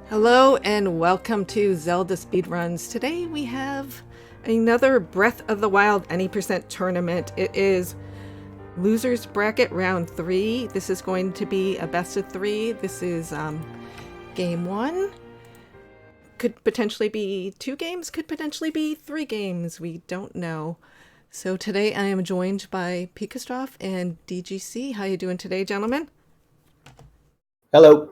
Hello and welcome to Zelda Speedruns. Today we have another Breath of the Wild any percent tournament. It is Losers Bracket Round 3. This is going to be a best of 3. This is game 1. Could potentially be 2 games, could potentially be 3 games. We don't know. So today I am joined by Pikastrof and DGC. How you doing today, gentlemen? Hello.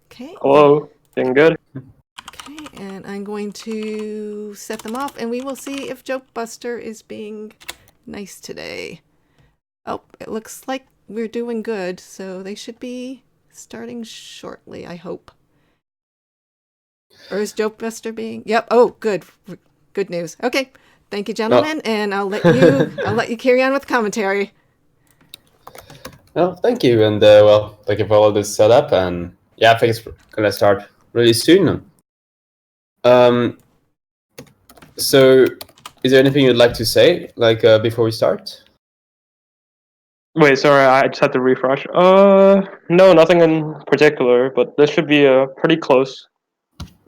Okay. Hello. Doing good? Okay, and I'm going to set them off, and we will see if Joke Buster is being nice today. Oh, it looks like we're doing good, so they should be starting shortly, I hope. Or is Joke Buster being... Yep, oh, good. Good news. Okay, thank you, gentlemen, and I'll let you carry on with commentary. Oh, thank you, and thank you for all this setup, and yeah, I think it's gonna start really soon. So is there anything you'd like to say, before we start? Wait, sorry, I just had to refresh. No, nothing in particular, but this should be a pretty close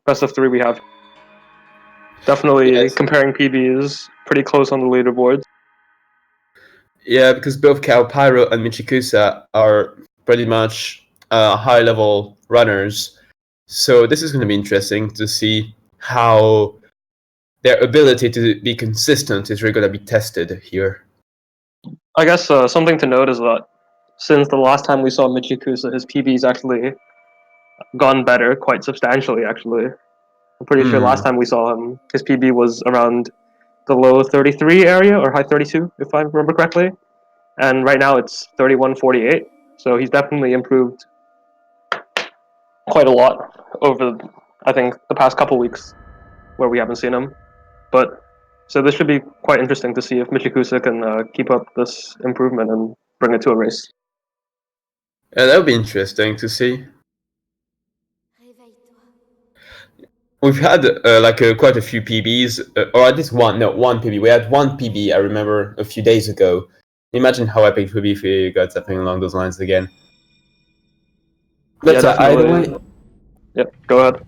best of 3 we have. Definitely Yes. comparing PBs, pretty close on the leaderboards. Yeah, because both KaoPyro and Michikusa are pretty much high-level runners, so this is going to be interesting to see how their ability to be consistent is really going to be tested here. I guess something to note is that since the last time we saw Michikusa, his PB's actually gone better, quite substantially actually. I'm pretty sure last time we saw him, his PB was around the low 33 area, or high 32, if I remember correctly. And right now it's 31.48, so he's definitely improved quite a lot over, I think, the past couple weeks where we haven't seen him. But so this should be quite interesting to see if Michikusa can keep up this improvement and bring it to a race. Yeah, that would be interesting to see. We've had quite a few PBs, or at least one PB. We had one PB, I remember, a few days ago. Imagine how epic it would be if we got something along those lines again. But Yeah, either definitely. way, Yeah, go ahead.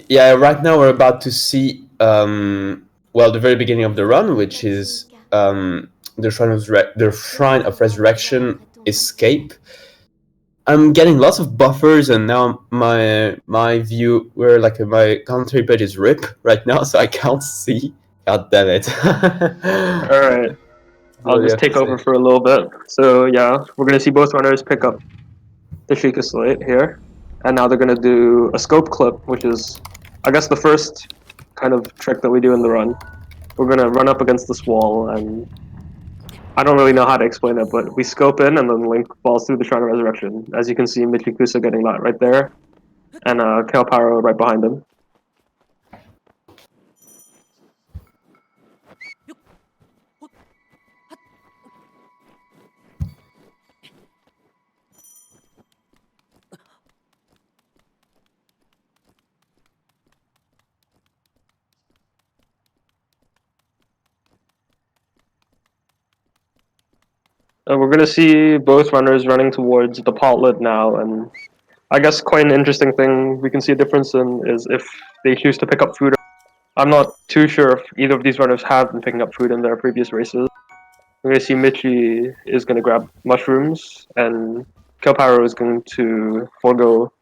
yeah, right now we're about to see, the very beginning of the run, which is the Shrine of Resurrection escape. I'm getting lots of buffers, and now my view, my commentary page is RIP right now, so I can't see. God damn it! Alright, I'll just take over for a little bit. So yeah, we're gonna see both runners pick up the Sheikah Slate here. And now they're gonna do a scope clip, which is, I guess, the first kind of trick that we do in the run. We're gonna run up against this wall, and I don't really know how to explain it, but we scope in, and then Link falls through the Shrine of Resurrection. As you can see, Michikusa getting that right there, and KaoPyro right behind him. We're gonna see both runners running towards the potlet now, and I guess quite an interesting thing we can see a difference in is if they choose to pick up food. I'm not too sure if either of these runners have been picking up food in their previous races. We're gonna see Michi is gonna grab mushrooms, and KaoPyro is going to forego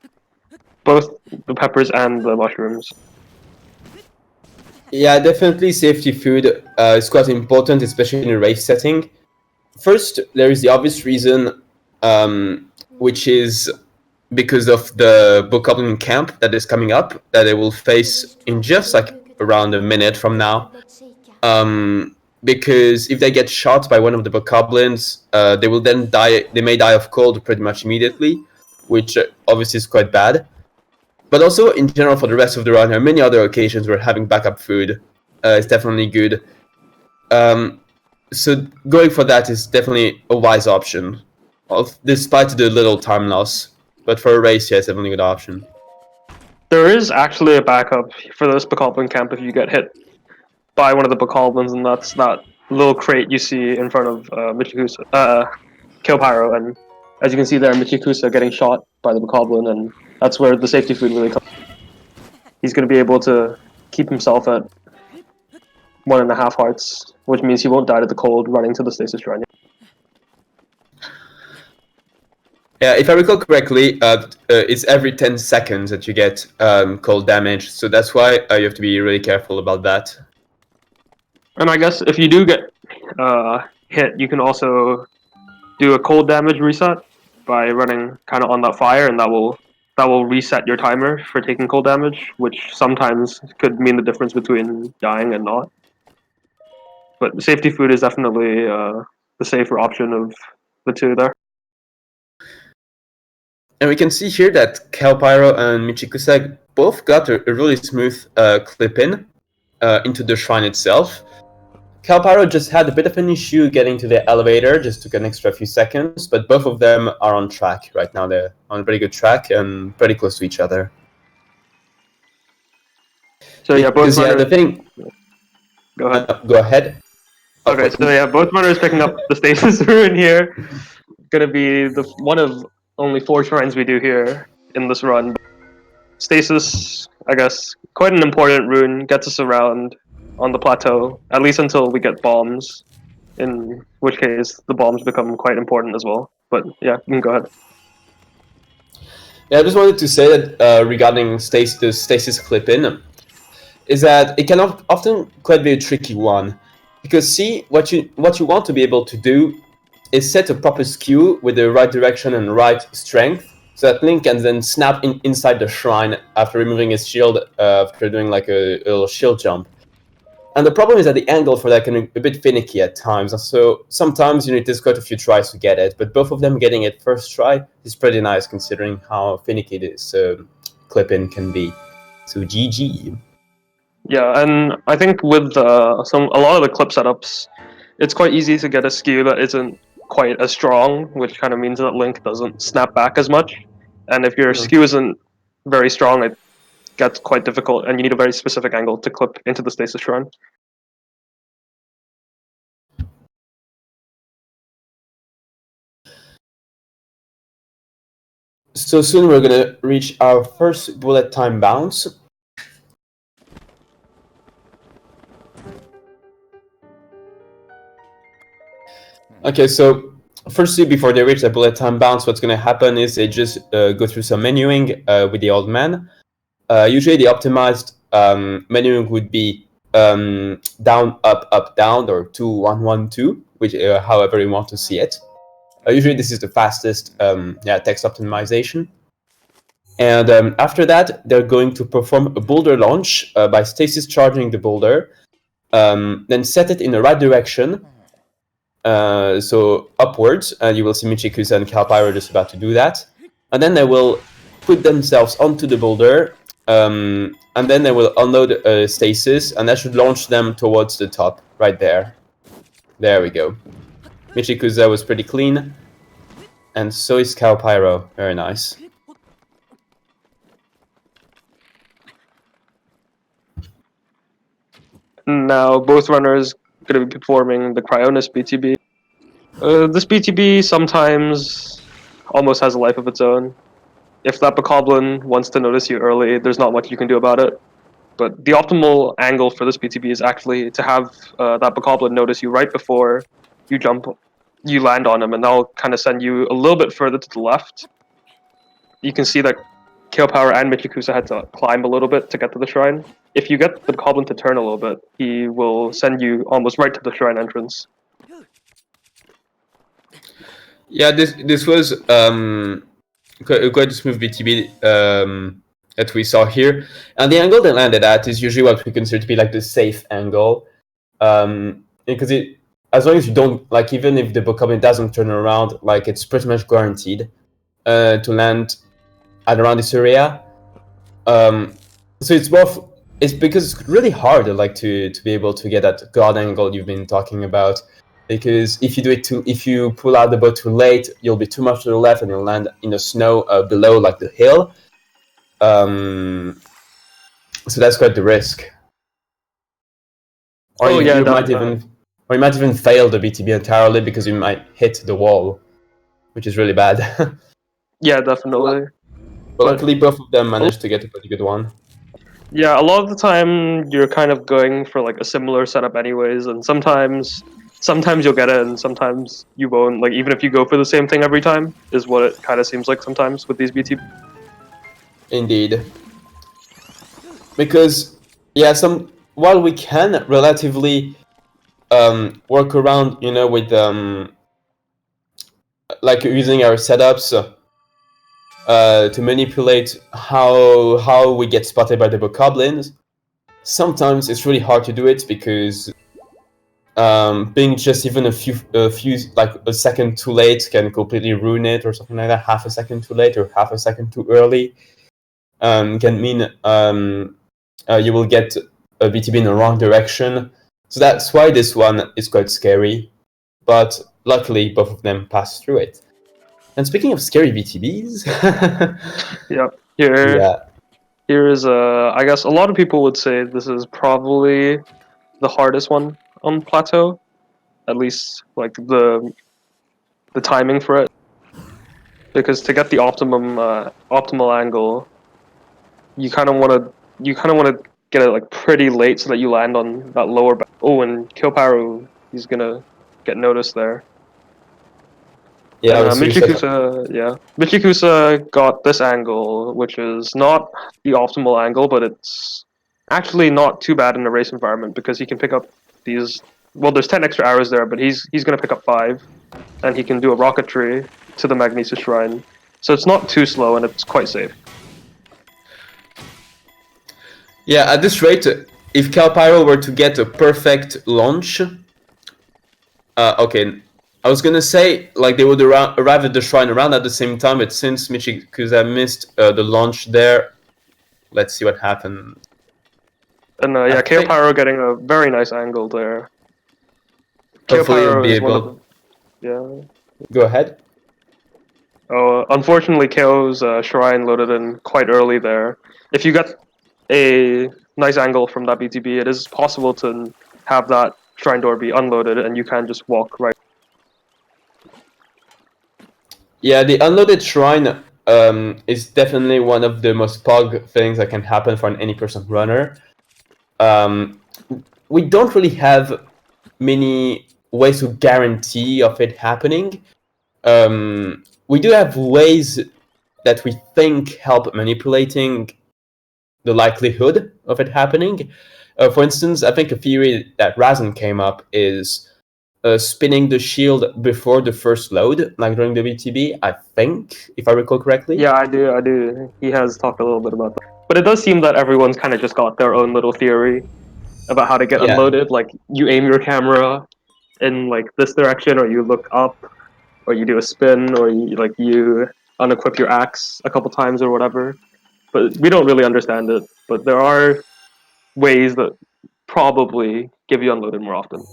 both the peppers and the mushrooms. Yeah, definitely safety food is quite important, especially in a race setting. First, there is the obvious reason, which is because of the Bokoblin camp that is coming up, that they will face in just around a minute from now. Because if they get shot by one of the Bokoblins, they will then die. They may die of cold pretty much immediately, which obviously is quite bad. But also, in general, for the rest of the run, there are many other occasions where having backup food is definitely good. So going for that is definitely a wise option, despite the little time loss. But for a race, yeah, it's definitely a good option. There is actually a backup for this Bokoblin camp if you get hit by one of the Bokoblins, and that's that little crate you see in front of KaoPyro, and as you can see there, Michikusa getting shot by the Bokoblin, and that's where the safety food really comes. he's going to be able to keep himself at 1.5 hearts, which means he won't die to the cold running to the stasis shrine. Yeah, if I recall correctly, it's every 10 seconds that you get cold damage, so that's why you have to be really careful about that. And I guess if you do get hit, you can also do a cold damage reset by running kind of on that fire, and that will reset your timer for taking cold damage, which sometimes could mean the difference between dying and not. But safety food is definitely the safer option of the two there. And we can see here that KaoPyro and Michikusa both got a really smooth clip in into the shrine itself. KaoPyro just had a bit of an issue getting to the elevator, just took an extra few seconds, but both of them are on track right now. They're on a pretty good track and pretty close to each other. So yeah, both runners... the thing... Go ahead. Go ahead. Okay, so yeah, both runners picking up the stasis rune here. Gonna be the one of only 4 shrines we do here in this run. Stasis, I guess, quite an important rune, gets us around on the plateau, at least until we get bombs, in which case the bombs become quite important as well. But yeah, you can go ahead. Yeah, I just wanted to say that regarding the stasis clip-in, is that it can often quite be a tricky one. Because see, what you want to be able to do is set a proper skew with the right direction and right strength, so that Link can then snap inside the shrine after removing his shield, after doing like a little shield jump. And the problem is that the angle for that can be a bit finicky at times, and so sometimes you need to quite a few tries to get it, but both of them getting it first try is pretty nice considering how finicky this clip-in can be. So GG. Yeah, and I think with a lot of the clip setups, it's quite easy to get a skew that isn't quite as strong, which kind of means that Link doesn't snap back as much. And if your skew isn't very strong, it gets quite difficult, and you need a very specific angle to clip into the stasis shrine. So soon we're gonna reach our first bullet time bounce. Okay, so firstly, before they reach the bullet time bounce, what's going to happen is they just go through some menuing with the old man. Usually the optimized menuing would be down, up, down, or 2, 1, 1, 2, which however you want to see it. Usually this is the fastest text optimization. And after that, they're going to perform a boulder launch by stasis charging the boulder, then set it in the right direction, so upwards, and you will see Michikusa and KaoPyro just about to do that. And then they will put themselves onto the boulder, and then they will unload stasis, and that should launch them towards the top, right there. There we go. Michikusa was pretty clean, and so is KaoPyro. Very nice. Now both runners going to be performing the Cryonis BTB. This BTB sometimes almost has a life of its own. If that Bokoblin wants to notice you early, there's not much you can do about it. But the optimal angle for this BTB is actually to have that Bokoblin notice you right before you land on him, and that'll kind of send you a little bit further to the left. You can see that KaoPyro and Michikusa had to climb a little bit to get to the shrine. If you get the Bokoblin to turn a little bit, he will send you almost right to the shrine entrance. Yeah, this was quite a smooth BTB that we saw here, and the angle they landed at is usually what we consider to be like the safe angle, because as long as you don't, like, even if the Bokoblin doesn't turn around, like, it's pretty much guaranteed to land at around this area. So it's because it's really hard, like, to be able to get that guard angle you've been talking about. Because if you pull out the bow too late, you'll be too much to the left and you'll land in the snow below, like the hill. So that's quite the risk. Or you might even fail the BTB entirely because you might hit the wall, which is really bad. Yeah, definitely. But luckily, both of them managed to get a pretty good one. Yeah, a lot of the time you're kind of going for like a similar setup anyways, and sometimes you'll get it and sometimes you won't. Like even if you go for the same thing every time, is what it kind of seems like sometimes with these BT. Indeed. Because, yeah, while we can relatively work around, with like using our setups to manipulate how we get spotted by the bokoblins, sometimes it's really hard to do it because being just even a few like a second too late can completely ruin it, or something like that. Half a second too late or half a second too early can mean you will get a BTB in the wrong direction. So that's why this one is quite scary. But luckily, both of them pass through it. And speaking of scary BTBs, Yeah. Here, yeah, here is I guess a lot of people would say this is probably the hardest one on plateau. At least like the timing for it, because to get the optimal angle, you kind of want to get it like pretty late so that you land on that lower. Oh, and KaoPyro, he's gonna get noticed there. yeah, And I was serious. Michikusa got this angle, which is not the optimal angle, but it's actually not too bad in a race environment because he can pick up these. Well, there's 10 extra arrows there, but he's gonna pick up 5, and he can do a rocketry to the Magnesis Shrine. So it's not too slow, and it's quite safe. Yeah, at this rate, if KaoPyro were to get a perfect launch, okay, I was gonna say like they would arrive at the shrine around at the same time, but since Michikusa missed the launch there, let's see what happens. And yeah, KaoPyro getting a very nice angle there. Hopefully, you'll KaoPyro be is one of able. the, yeah. Go ahead. Oh, unfortunately, KO's shrine loaded in quite early there. If you get a nice angle from that BTB, it is possible to have that shrine door be unloaded, and you can just walk right. Yeah, the unloaded shrine is definitely one of the most pog things that can happen for an any percent runner. We don't really have many ways to guarantee of it happening. We do have ways that we think help manipulating the likelihood of it happening. For instance, I think a theory that Razan came up is spinning the shield before the first load, like during the VTB, I think, if I recall correctly. Yeah, I do. I do. He has talked a little bit about that. But it does seem that everyone's kind of just got their own little theory about how to get Yeah. unloaded. Like you aim your camera in like this direction, or you look up, or you do a spin, or you unequip your axe a couple times or whatever. But we don't really understand it. But there are ways that probably give you unloaded more often.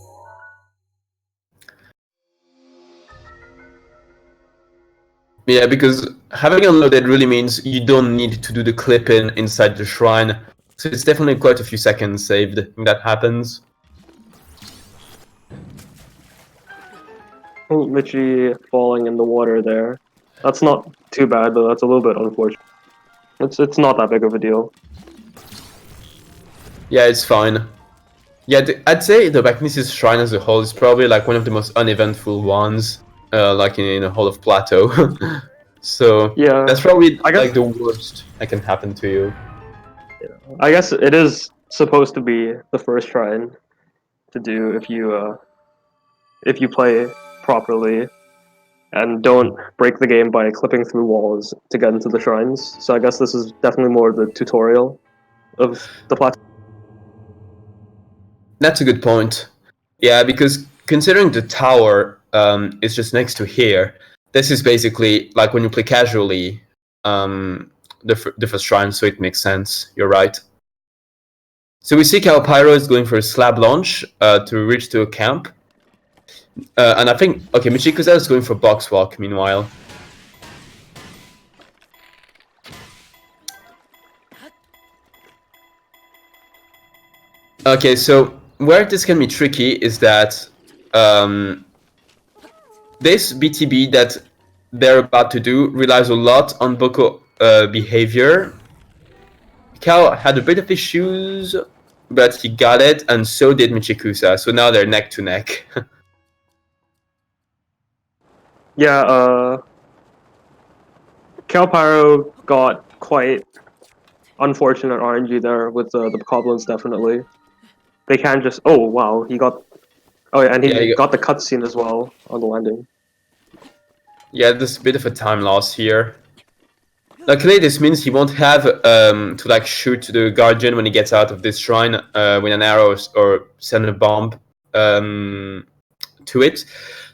Yeah, because having unloaded really means you don't need to do the clip in inside the shrine. So it's definitely quite a few seconds saved when that happens. Oh, Michi falling in the water there. That's not too bad, but that's a little bit unfortunate. It's not that big of a deal. Yeah, it's fine. Yeah, I'd say the Magnesis Shrine as a whole is probably like one of the most uneventful ones, like in a whole of Plateau. So Yeah, that's probably I guess like the worst that can happen to you. I guess it is supposed to be the first shrine to do if you play properly and don't break the game by clipping through walls to get into the shrines. So I guess this is definitely more the tutorial of the plateau. That's a good point. Yeah, because considering the tower is just next to here, this is basically like when you play casually, the first shrine, so it makes sense. You're right. So we see KaoPyro is going for a slab launch to reach to a camp. And I think, okay, Michikusa is going for box walk meanwhile. Okay, so where this can be tricky is that this BTB that they're about to do relies a lot on Boko behavior. Kao had a bit of issues, but he got it, and so did Michikusa. So now they're neck to neck. Yeah, KaoPyro got quite unfortunate RNG there with the goblins, definitely. They can't just... Oh, wow, he got... Oh, yeah, and he got the cutscene as well on the landing. Yeah, there's a bit of a time loss here. Luckily, this means he won't have to like shoot the guardian when he gets out of this shrine with an arrow or send a bomb to it,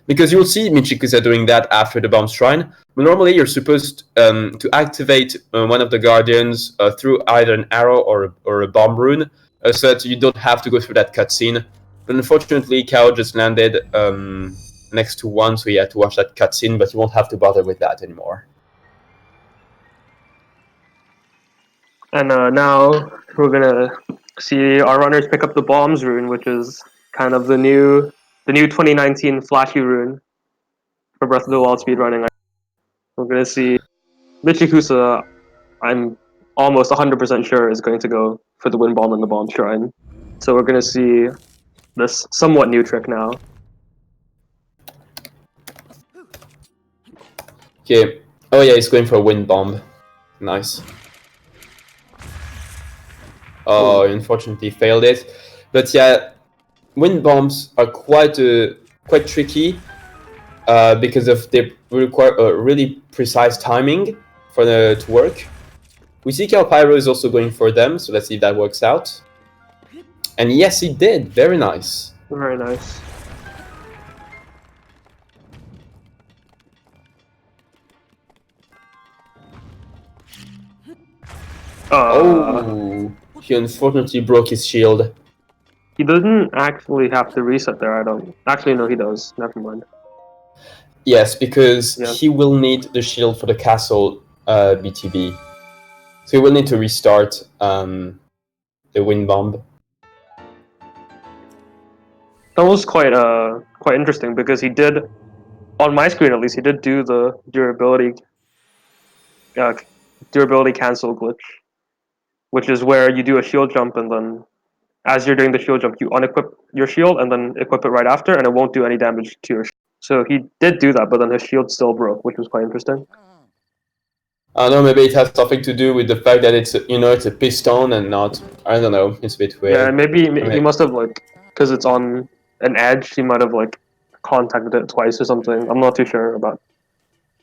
because you'll see Michikusa doing that after the bomb shrine. But normally, you're supposed to activate one of the guardians through either an arrow or a bomb rune, so that you don't have to go through that cutscene. But unfortunately, Kao just landed next to one, so he had to watch that cutscene. But you won't have to bother with that anymore. And now we're gonna see our runners pick up the bombs rune, which is kind of the new 2019 flashy rune for Breath of the Wild speedrunning. We're gonna see Michikusa. I'm almost 100% sure is going to go for the wind bomb and the bomb shrine. So we're gonna see this somewhat new trick now. Okay. Oh yeah, he's going for a wind bomb. Nice. Oh, unfortunately failed it. But yeah, wind bombs are quite tricky because they require a really precise timing for to work. We see KaoPyro is also going for them, so let's see if that works out. And yes, he did. Very nice. Very nice. Oh, he unfortunately broke his shield. He doesn't actually have to reset there, I don't... Actually, no, he does. Never mind. Yes, because he will need the shield for the castle BTB. So he will need to restart the wind bomb. That was quite interesting because he did, on my screen at least, he did do the durability cancel glitch, which is where you do a shield jump and then as you're doing the shield jump, you unequip your shield and then equip it right after, and it won't do any damage to your shield. So he did do that, but then his shield still broke, which was quite interesting. I don't know, maybe it has something to do with the fact that it's a piston and not, I don't know, it's a bit weird. Yeah, maybe he must have, like, because it's on an edge, he might have, like, contacted it twice or something. I'm not too sure about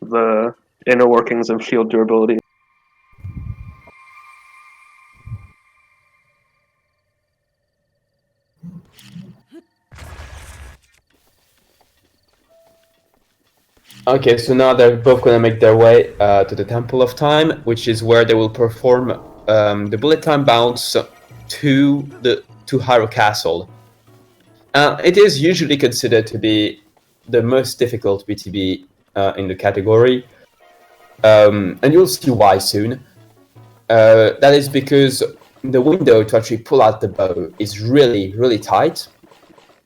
the inner workings of shield durability. Okay, so now they're both gonna make their way to the Temple of Time, which is where they will perform the bullet time bounce to Hyrule Castle. It is usually considered to be the most difficult BTB in the category, and you'll see why soon. That is because the window to actually pull out the bow is really, really tight.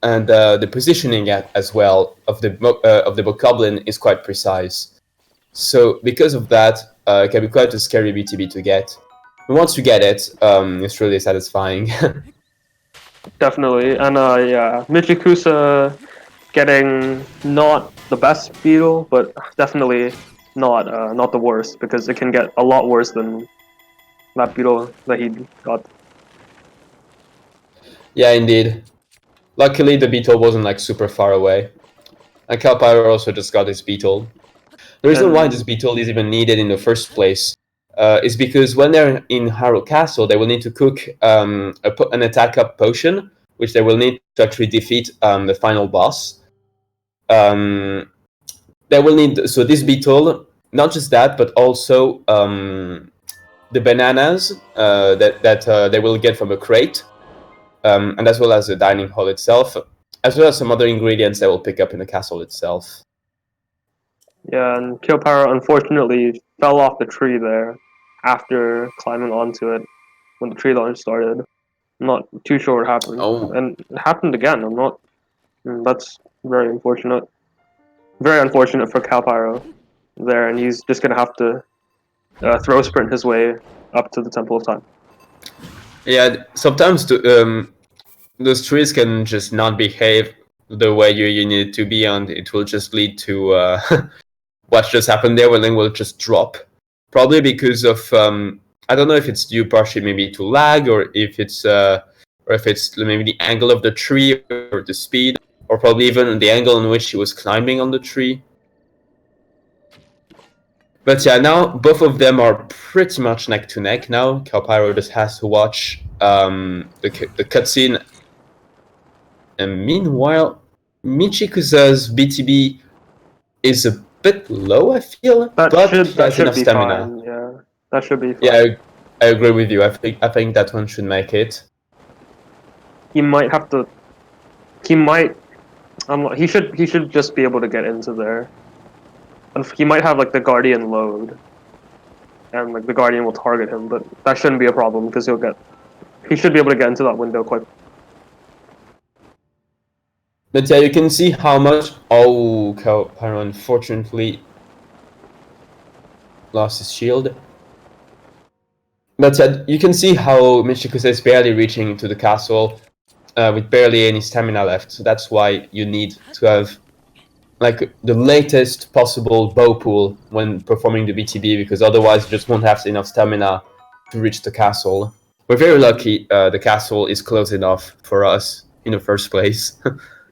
And the positioning as well of the bokoblin is quite precise. So because of that, it can be quite a scary BTB to get. And once you get it, it's really satisfying. Definitely, and yeah, Michikusa getting not the best beetle, but definitely not the worst, because it can get a lot worse than that beetle that he got. Yeah, indeed. Luckily, the beetle wasn't like super far away. And KaoPyro also just got his beetle. The reason why this beetle is even needed in the first place is because when they're in Hyrule Castle, they will need to cook an attack up potion, which they will need to actually defeat the final boss. They will need, so this beetle, not just that, but also the bananas that they will get from a crate. And as well as the dining hall itself, as well as some other ingredients they will pick up in the castle itself. Yeah, and KaoPyro unfortunately fell off the tree there after climbing onto it when the tree launch started. I'm not too sure what happened. Oh. And it happened again. That's very unfortunate. Very unfortunate for KaoPyro there, and he's just gonna have to throw sprint his way up to the Temple of Time. Yeah, sometimes those trees can just not behave the way you need it to be, and it will just lead to what just happened there, where then will just drop. Probably because of I don't know if it's due partially maybe to lag, or if it's maybe the angle of the tree or the speed, or probably even the angle in which he was climbing on the tree. But yeah, now both of them are pretty much neck to neck now. KaoPyro just has to watch the cutscene. And meanwhile, Michikusa's BTB is a bit low, I feel, but he That has should enough be stamina. fine. Yeah, that should be fine. Yeah, I agree with you. I think that one should make it. He might have to. He might. He should. He should just be able to get into there. And he might have like the Guardian load, and like the Guardian will target him, but that shouldn't be a problem because he'll get. He should be able to get into that window quite. But yeah, you can see how much. Oh, KaoPyro unfortunately lost his shield. But yeah, you can see how Michikusa is barely reaching into the castle with barely any stamina left. So that's why you need to have like the latest possible bow pool when performing the BTB, because otherwise you just won't have enough stamina to reach the castle. We're very lucky the castle is close enough for us in the first place.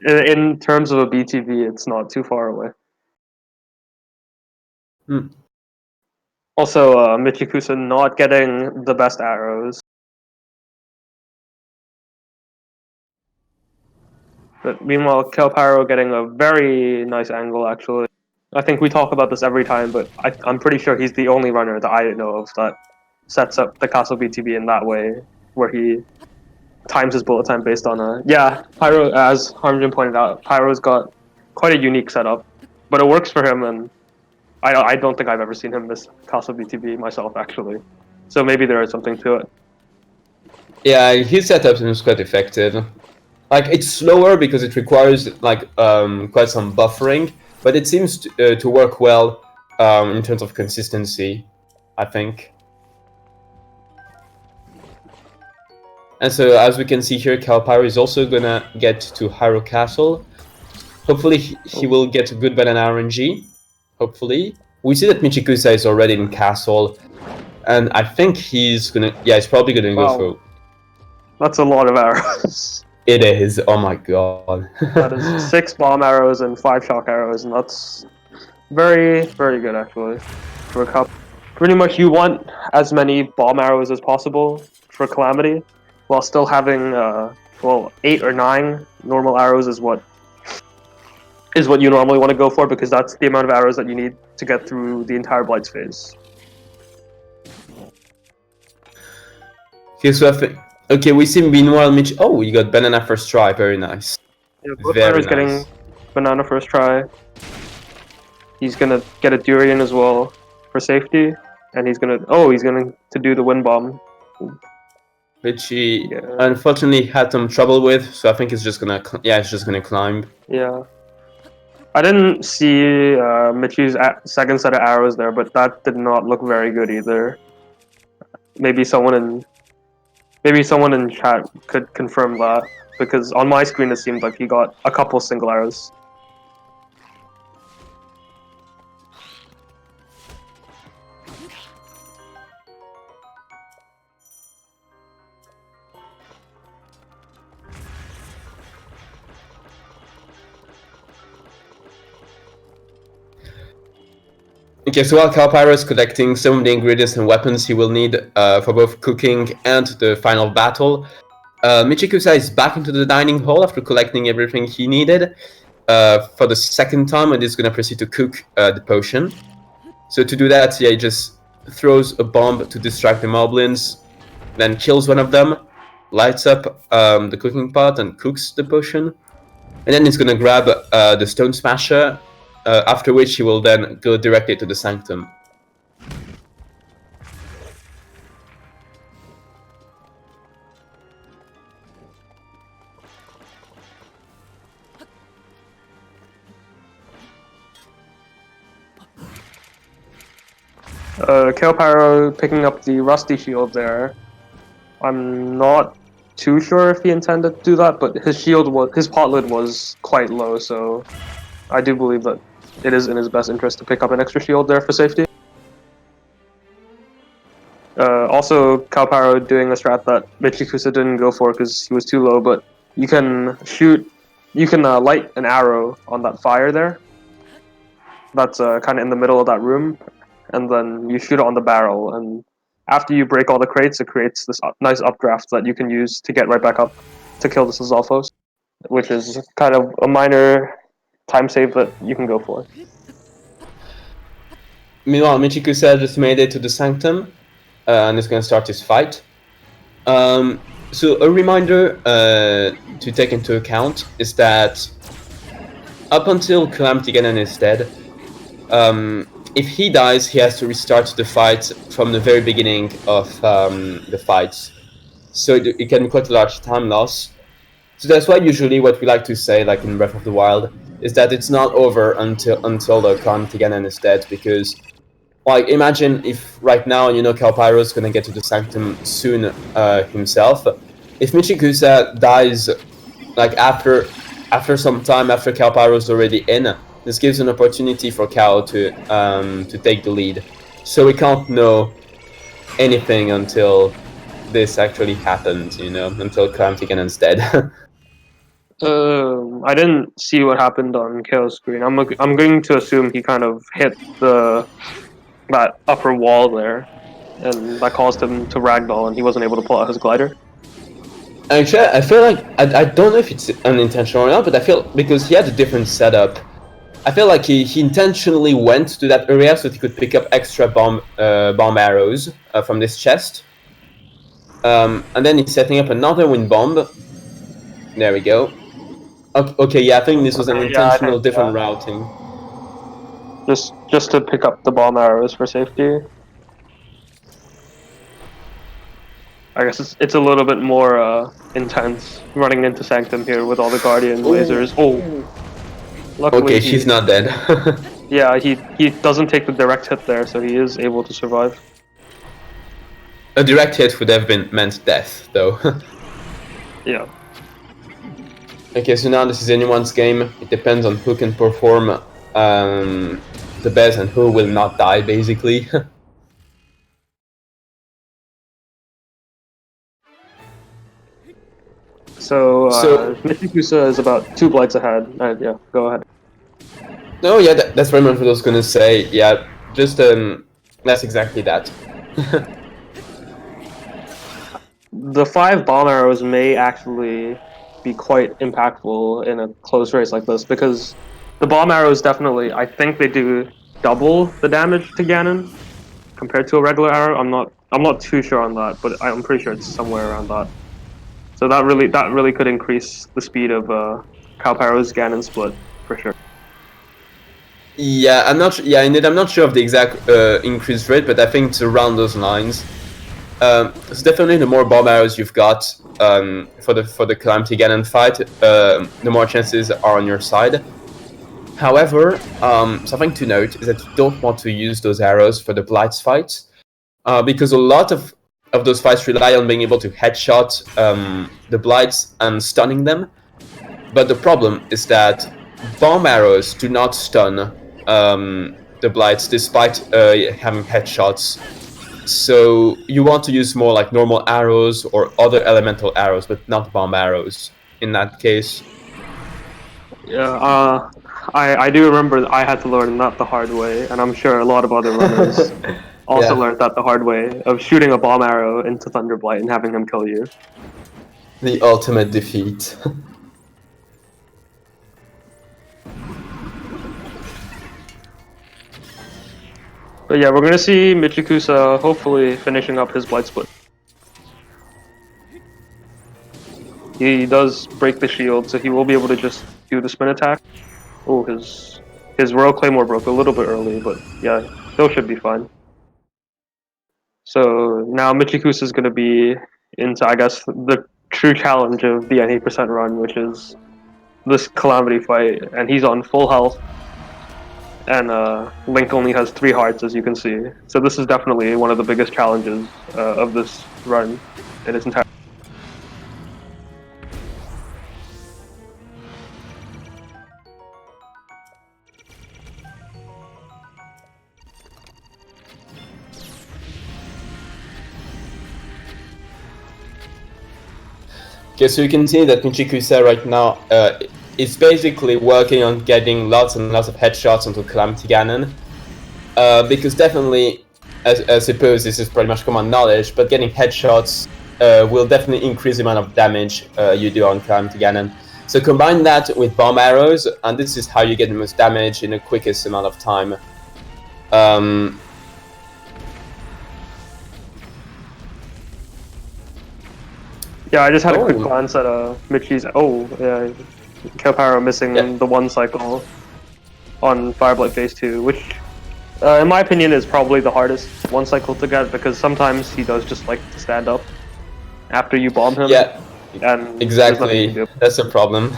In terms of a BTV, it's not too far away. Hmm. Also, Michikusa not getting the best arrows. But meanwhile, KaoPyro getting a very nice angle, actually. I think we talk about this every time, but I'm pretty sure he's the only runner that I know of that sets up the Castle BTB in that way, where he times his bullet time based on a... Yeah, Pyro, as Harmjin pointed out, Pyro's got quite a unique setup, but it works for him, and I don't think I've ever seen him miss Castle BTB myself, actually. So maybe there is something to it. Yeah, his setup seems quite effective. Like it's slower because it requires like quite some buffering, but it seems to work well in terms of consistency, I think. And so as we can see here, KaoPyro is also gonna get to Hyrule Castle. Hopefully he will get a good banana RNG. Hopefully. We see that Michikusa is already in Castle, and I think he's probably gonna go Wow. for... That's a lot of arrows. It is, oh my god. That is 6 bomb arrows and 5 shock arrows, and that's very, very good actually for a cup. Pretty much, you want as many bomb arrows as possible for Calamity, while still having well 8 or 9 normal arrows is what you normally want to go for, because that's the amount of arrows that you need to get through the entire Blights phase. Okay, so okay, we see meanwhile Mitch. Oh, you got banana first try. Very nice. Yeah, both Very runners nice. getting banana first try. He's gonna get a durian as well for safety, and he's gonna to do the wind bomb, which he unfortunately had some trouble with. So I think it's just gonna it's just gonna climb. Yeah. I didn't see Michi's second set of arrows there, but that did not look very good either. Maybe someone in chat could confirm that, because on my screen it seemed like he got a couple single arrows. Okay, so while KaoPyro is collecting some of the ingredients and weapons he will need for both cooking and the final battle, Michikusa is back into the dining hall after collecting everything he needed for the second time, and is going to proceed to cook the potion. So to do that, he just throws a bomb to distract the moblins, then kills one of them, lights up the cooking pot and cooks the potion, and then he's going to grab the stone smasher, after which he will then go directly to the sanctum. KaoPyro picking up the rusty shield there. I'm not too sure if he intended to do that, but his pot lid was quite low, so I do believe that it is in his best interest to pick up an extra shield there for safety. Also, KaoPyro doing a strat that Michikusa didn't go for because he was too low, but you can light an arrow on that fire there. That's kind of in the middle of that room, and then you shoot it on the barrel, and after you break all the crates, it creates this nice updraft that you can use to get right back up to kill the Sizalfos, which is kind of a minor time save that you can go for. Meanwhile, Michikusa just made it to the Sanctum, and is going to start his fight. So a reminder to take into account is that up until Calamity Ganon is dead, if he dies, he has to restart the fight from the very beginning of the fights. So it can be quite a large time loss. So that's why usually what we like to say, like in Breath of the Wild, is that it's not over until the Calamity Ganon is dead, because like imagine if right now KaoPyro is gonna get to the Sanctum soon himself. If Michikusa dies like after some time after KaoPyro's already in, this gives an opportunity for Kao to take the lead. So we can't know anything until this actually happens, until Calamity Ganon's dead. I didn't see what happened on Kao's screen. I'm going to assume he kind of hit that upper wall there, and that caused him to ragdoll, and he wasn't able to pull out his glider. Actually, I feel like I don't know if it's unintentional or not, but I feel because he had a different setup. I feel like he intentionally went to that area so that he could pick up extra bomb arrows from this chest. And then he's setting up another wind bomb. There we go. Okay, yeah, I think this was an intentional different routing. Just to pick up the bomb arrows for safety. I guess it's a little bit more intense running into Sanctum here with all the Guardian lasers. Oh, luckily okay, she's not dead. Yeah, he doesn't take the direct hit there, so he is able to survive. A direct hit would have meant death, though. Yeah. Okay, so now this is anyone's game. It depends on who can perform the best and who will not die, basically. So Michikusa is about 2 blights ahead. Yeah, go ahead. No, yeah, that's very much what I was gonna say. Yeah, just that's exactly that. The 5 bomb arrows may actually be quite impactful in a close race like this, because the bomb arrows definitely, I think they do double the damage to Ganon compared to a regular arrow. I'm not too sure on that, but I'm pretty sure it's somewhere around that. So that really could increase the speed of KaoPyro's Ganon split for sure. Yeah, indeed, I'm not sure of the exact increase rate, but I think it's around those lines. So definitely, the more bomb arrows you've got for the Calamity Ganon fight, the more chances are on your side. However, something to note is that you don't want to use those arrows for the Blights fights, because a lot of those fights rely on being able to headshot the Blights and stunning them. But the problem is that bomb arrows do not stun the Blights despite having headshots. So you want to use more like normal arrows or other elemental arrows, but not bomb arrows in that case. Yeah, I do remember I had to learn that the hard way, and I'm sure a lot of other runners also learned that the hard way, of shooting a bomb arrow into Thunderblight and having him kill you. The ultimate defeat. But yeah, we're gonna see Michikusa hopefully finishing up his Blight Split. He does break the shield, so he will be able to just do the spin attack. Oh, his Royal Claymore broke a little bit early, but yeah, still should be fine. So now Michikusa is gonna be into, I guess, the true challenge of the 80% run, which is this Calamity fight, and he's on full health. and Link only has 3 hearts, as you can see. So this is definitely one of the biggest challenges of this run in its entire. Okay, so you can see that Michikusa right now is basically working on getting lots and lots of headshots onto Calamity Ganon. Because definitely, I suppose this is pretty much common knowledge, but getting headshots will definitely increase the amount of damage you do on Calamity Ganon. So combine that with bomb arrows, and this is how you get the most damage in the quickest amount of time. Yeah, I just had a quick glance at Michi's. Oh, yeah, KaoPyro missing the 1 cycle on Fireblight Phase 2, which, in my opinion, is probably the hardest 1 cycle to get, because sometimes he does just like to stand up after you bomb him. Yeah, and exactly. That's the problem.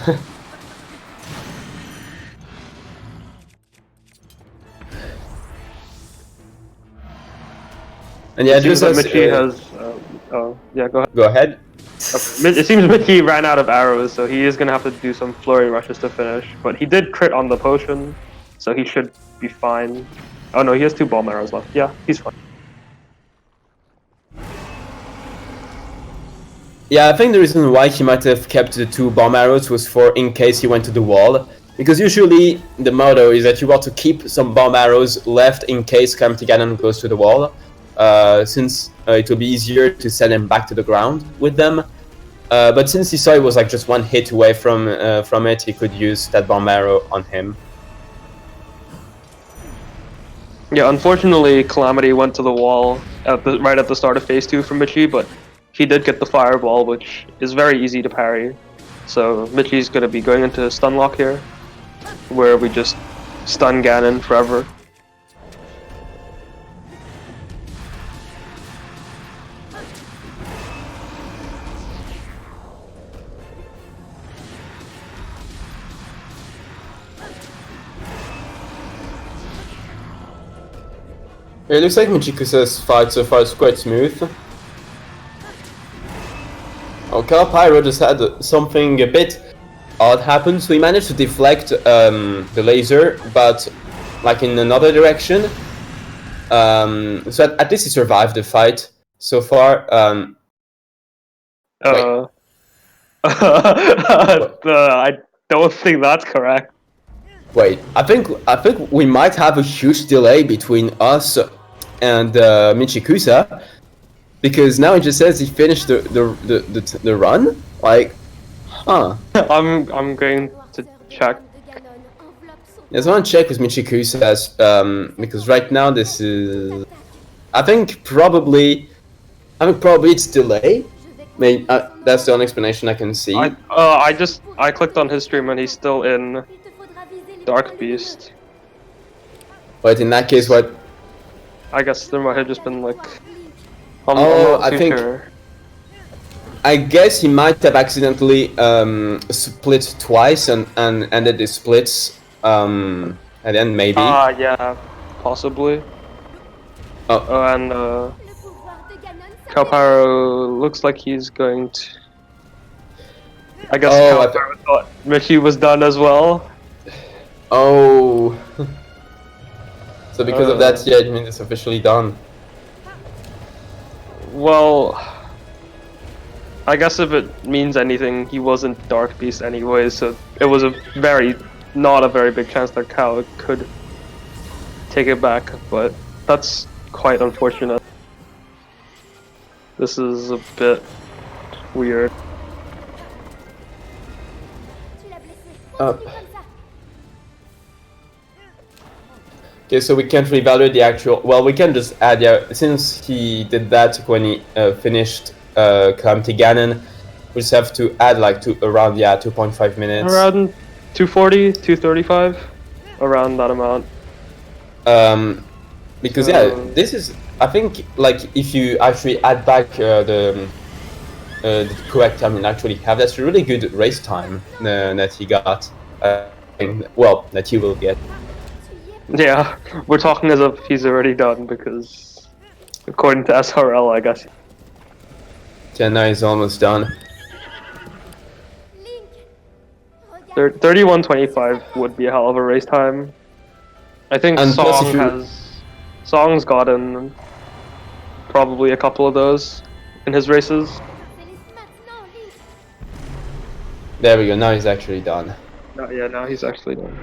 And yeah, just as Michi has. Oh, yeah, go ahead. Go ahead. It seems Michi ran out of arrows, so he is gonna have to do some flurry rushes to finish. But he did crit on the potion, so he should be fine. Oh no, he has 2 bomb arrows left. Yeah, he's fine. Yeah, I think the reason why he might have kept the 2 bomb arrows was for in case he went to the wall. Because usually the motto is that you want to keep some bomb arrows left in case Calamity Ganon goes to the wall. Since it will be easier to send him back to the ground with them. But since he saw it was like just 1 hit away from it, he could use that bomb arrow on him. Yeah, unfortunately, Calamity went to the wall right at the start of Phase 2 for Michi, but he did get the fireball, which is very easy to parry. So Michi's going to be going into stun lock here, where we just stun Ganon forever. It looks like Michikusa's fight so far is quite smooth. Oh, KaoPyro just had something a bit odd happen, so he managed to deflect the laser, but like in another direction. So at least he survived the fight so far. I don't think that's correct. Wait, I think we might have a huge delay between us and Michikusa, because now it just says he finished the run. Like, huh? I'm going to check. Yes, I want to check with Michikusa because right now this is. I think probably it's delay. Maybe that's the only explanation I can see. I clicked on his stream and he's still in Dark Beast. But in that case, what? I guess there might have just been like. I think. I guess he might have accidentally split twice and ended the splits at the end, maybe. Yeah, possibly. Oh, and KaoPyro looks like he's going to. I guess KaoPyro thought Michi was done as well. Oh. So because of that, yeah, it means it's officially done. Well, I guess if it means anything, he wasn't Dark Beast anyway, so it was not a very big chance that Kao could take it back, but that's quite unfortunate. This is a bit weird. Okay, so we can't reevaluate the actual. Well, we can just add. Yeah, since he did that when he finished Calamity Ganon, we just have to add like around 2.5 minutes. Around 240, 235, around that amount. Because this is. I think like if you actually add back the correct time and actually have, that's a really good race time that he got. Well, that he will get. Yeah, we're talking as if he's already done because, according to SRL, I guess. Yeah, now he's almost done. 31:25 would be a hell of a race time. I think And plus, if you Song's gotten probably a couple of those in his races. there we go. Now he's actually done. Yeah, now he's actually done.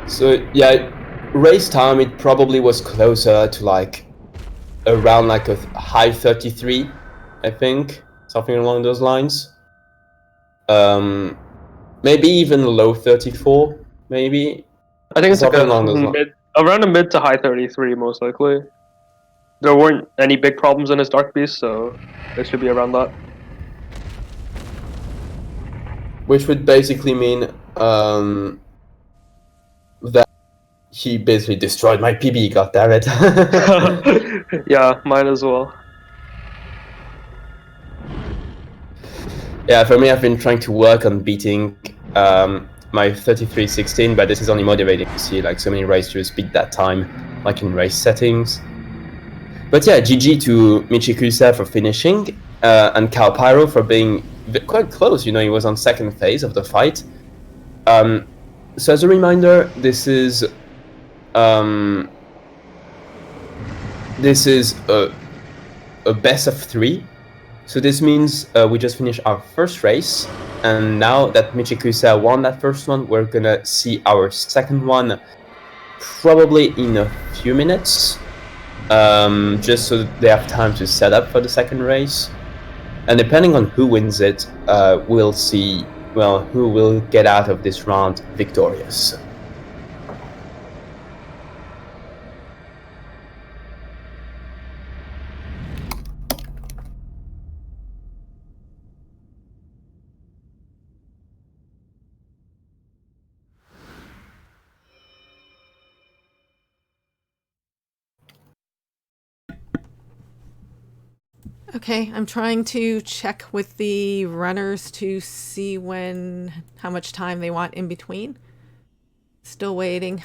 So yeah, race time it probably was closer to like around like a high 33, I think, something along those lines. Maybe even low 34, maybe I think it's like something along those lines. around a mid to high 33 most likely. There weren't any big problems in his Dark Beast, so it should be around that. Which would basically mean that he basically destroyed my PB. God damn it! Yeah, mine as well. Yeah, for me, I've been trying to work on beating my 33:16, but this is only motivating to see like so many racers beat that time, like in race settings. But yeah, GG to Michikusa for finishing, and KaoPyro for being quite close. You know, he was on second phase of the fight. So as a reminder, this is a best of 3. So this means we just finished our first race, and now that Michikusa won that first one, we're gonna see our second one probably in a few minutes, just so they have time to set up for the second race. And depending on who wins it, we'll see, well, who will get out of this round victorious. Okay, I'm trying to check with the runners to see how much time they want in between. Still waiting.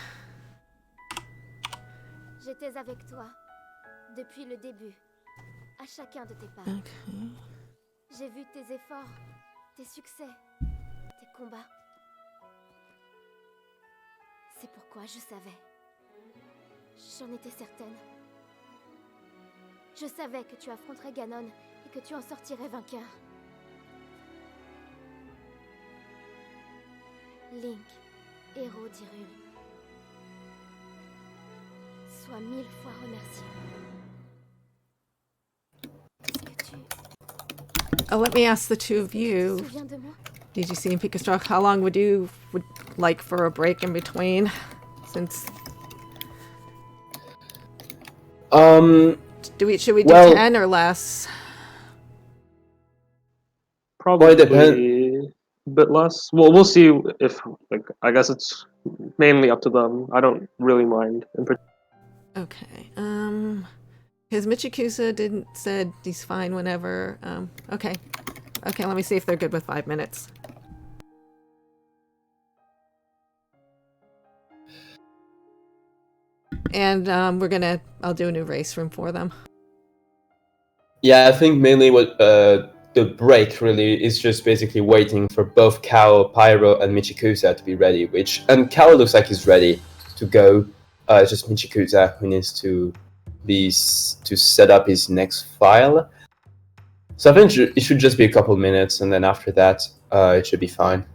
J'étais avec toi depuis le début, à chacun de tes pas. Okay. J'ai vu tes efforts, tes succès, tes combats. C'est pourquoi je savais. J'en étais certaine. Je savais que tu affronterais Ganon et que tu en sortirais vainqueur. Link, héros d'Hyrule. Sois 1000 fois remercié. Est-ce que tu Let me ask the two of te you. souviens de moi? Did you see in Pikachu? How long would you like for a break in between? Since should we do 10 or less? Probably it depends. a bit less. Well, we'll see if, like, I guess it's mainly up to them. I don't really mind. Okay. His Michikusa said he's fine whenever. Okay. Okay, let me see if they're good with 5 minutes. And I'll do a new race room for them. Yeah, I think mainly what the break really is just basically waiting for both KaoPyro and Michikusa to be ready. And Kao looks like he's ready to go. It's just Michikusa who needs to set up his next file. So I think it should just be a couple minutes, and then after that, it should be fine.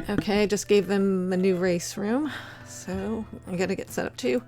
Okay, I just gave them a new race room, so I gotta get set up too.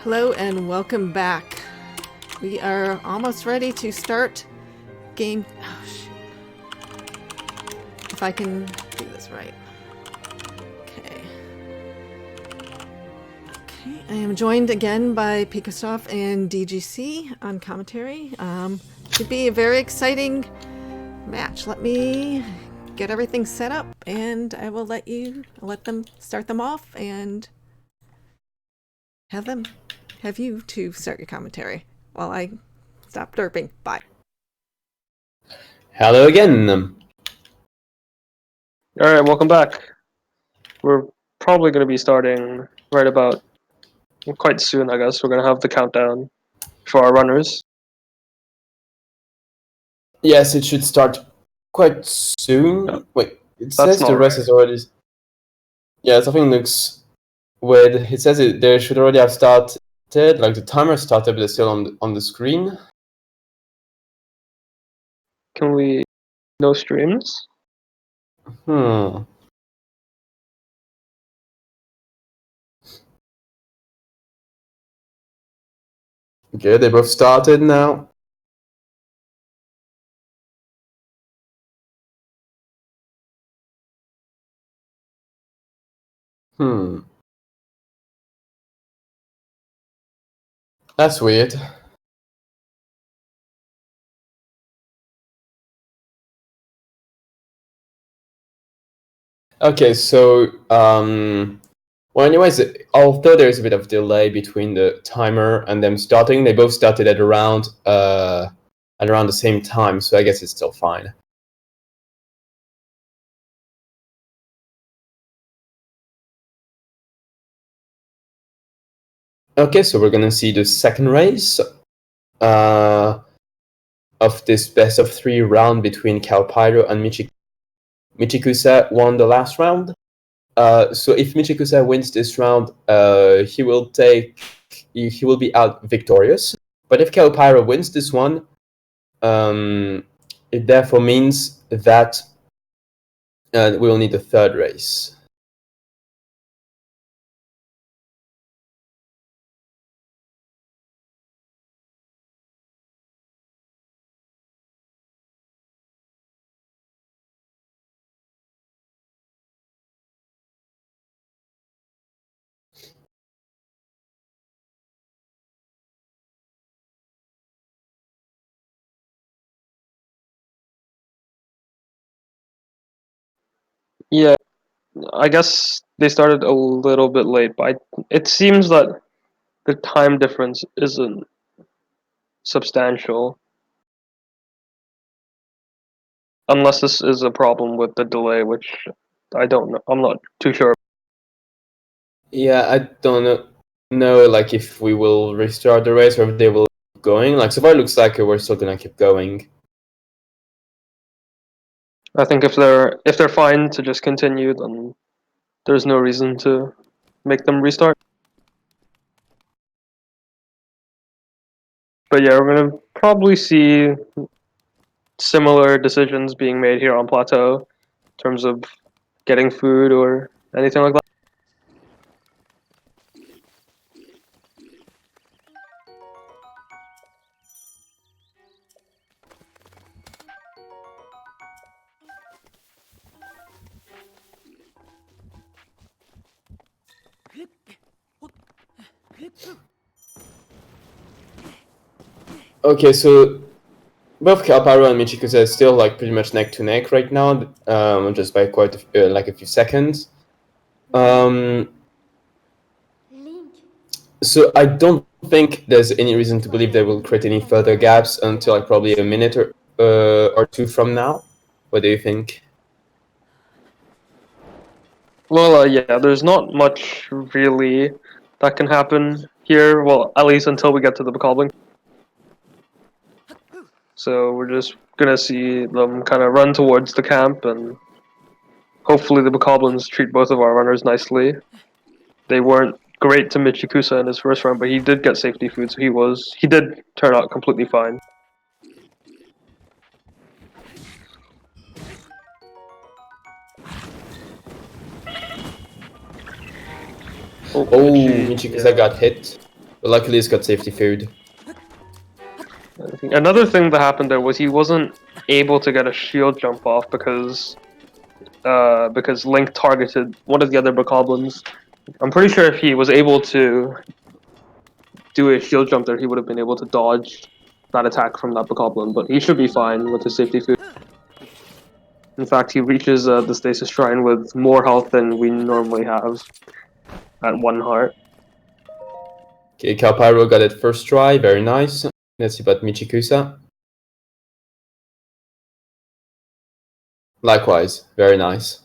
Hello and welcome back. We are almost ready to start game. Oh, shoot. If I can do this right. Okay. Okay, I am joined again by Pikasoft and DGC on commentary. Should be a very exciting match. Let me get everything set up and I will let them start them off and have you to start your commentary while I stop derping. Bye. Hello again. Alright, welcome back. We're probably going to be starting right about quite soon, I guess. We're going to have the countdown for our runners. Yes, it should start quite soon. Yeah. Wait, it That's says not the rest right. is already. Yeah, something looks weird. It says they should already have started. Like the timer started, but it's still on the screen. Can we... no streams? Hmm. Okay, they both started now. Hmm. That's weird. Okay, so well, anyways, although there's a bit of delay between the timer and them starting, they both started at around the same time, so I guess it's still fine. Okay, so we're gonna see the second race of this best of 3 round between KaoPyro and Michikusa won the last round. So if Michikusa wins this round, he will be out victorious. But if KaoPyro wins this one, it therefore means that we will need a third race. Yeah, I guess they started a little bit late, but it seems that the time difference isn't substantial. Unless this is a problem with the delay, which I don't know. I'm not too sure. Yeah, I don't know like if we will restart the race or if they will keep going. Like so far, it looks like we're still gonna keep going. I think if they're fine to just continue, then there's no reason to make them restart. But yeah, we're gonna probably see similar decisions being made here on Plateau in terms of getting food or anything like that. Okay, so both KaoPyro and Michikusa are still like pretty much neck to neck right now, just by quite like a few seconds. Link. So I don't think there's any reason to believe they will create any further gaps until like probably a minute or two from now. What do you think? Well, yeah, there's not much really that can happen here. Well, at least until we get to the Bokoblin. So we're just gonna see them kind of run towards the camp, and hopefully the Bokoblins treat both of our runners nicely. They weren't great to Michikusa in his first run, but he did get safety food, so he did turn out completely fine. Oh, Michikusa got hit. But luckily, he's got safety food. Another thing that happened there was he wasn't able to get a shield jump off because Link targeted one of the other bokoblins. I'm pretty sure if he was able to do a shield jump there, he would have been able to dodge that attack from that bokoblin, but he should be fine with his safety food. In fact, he reaches the Stasis Shrine with more health than we normally have at 1 heart. Okay, KaoPyro got it first try, very nice. Let's see about Michikusa. Likewise, very nice.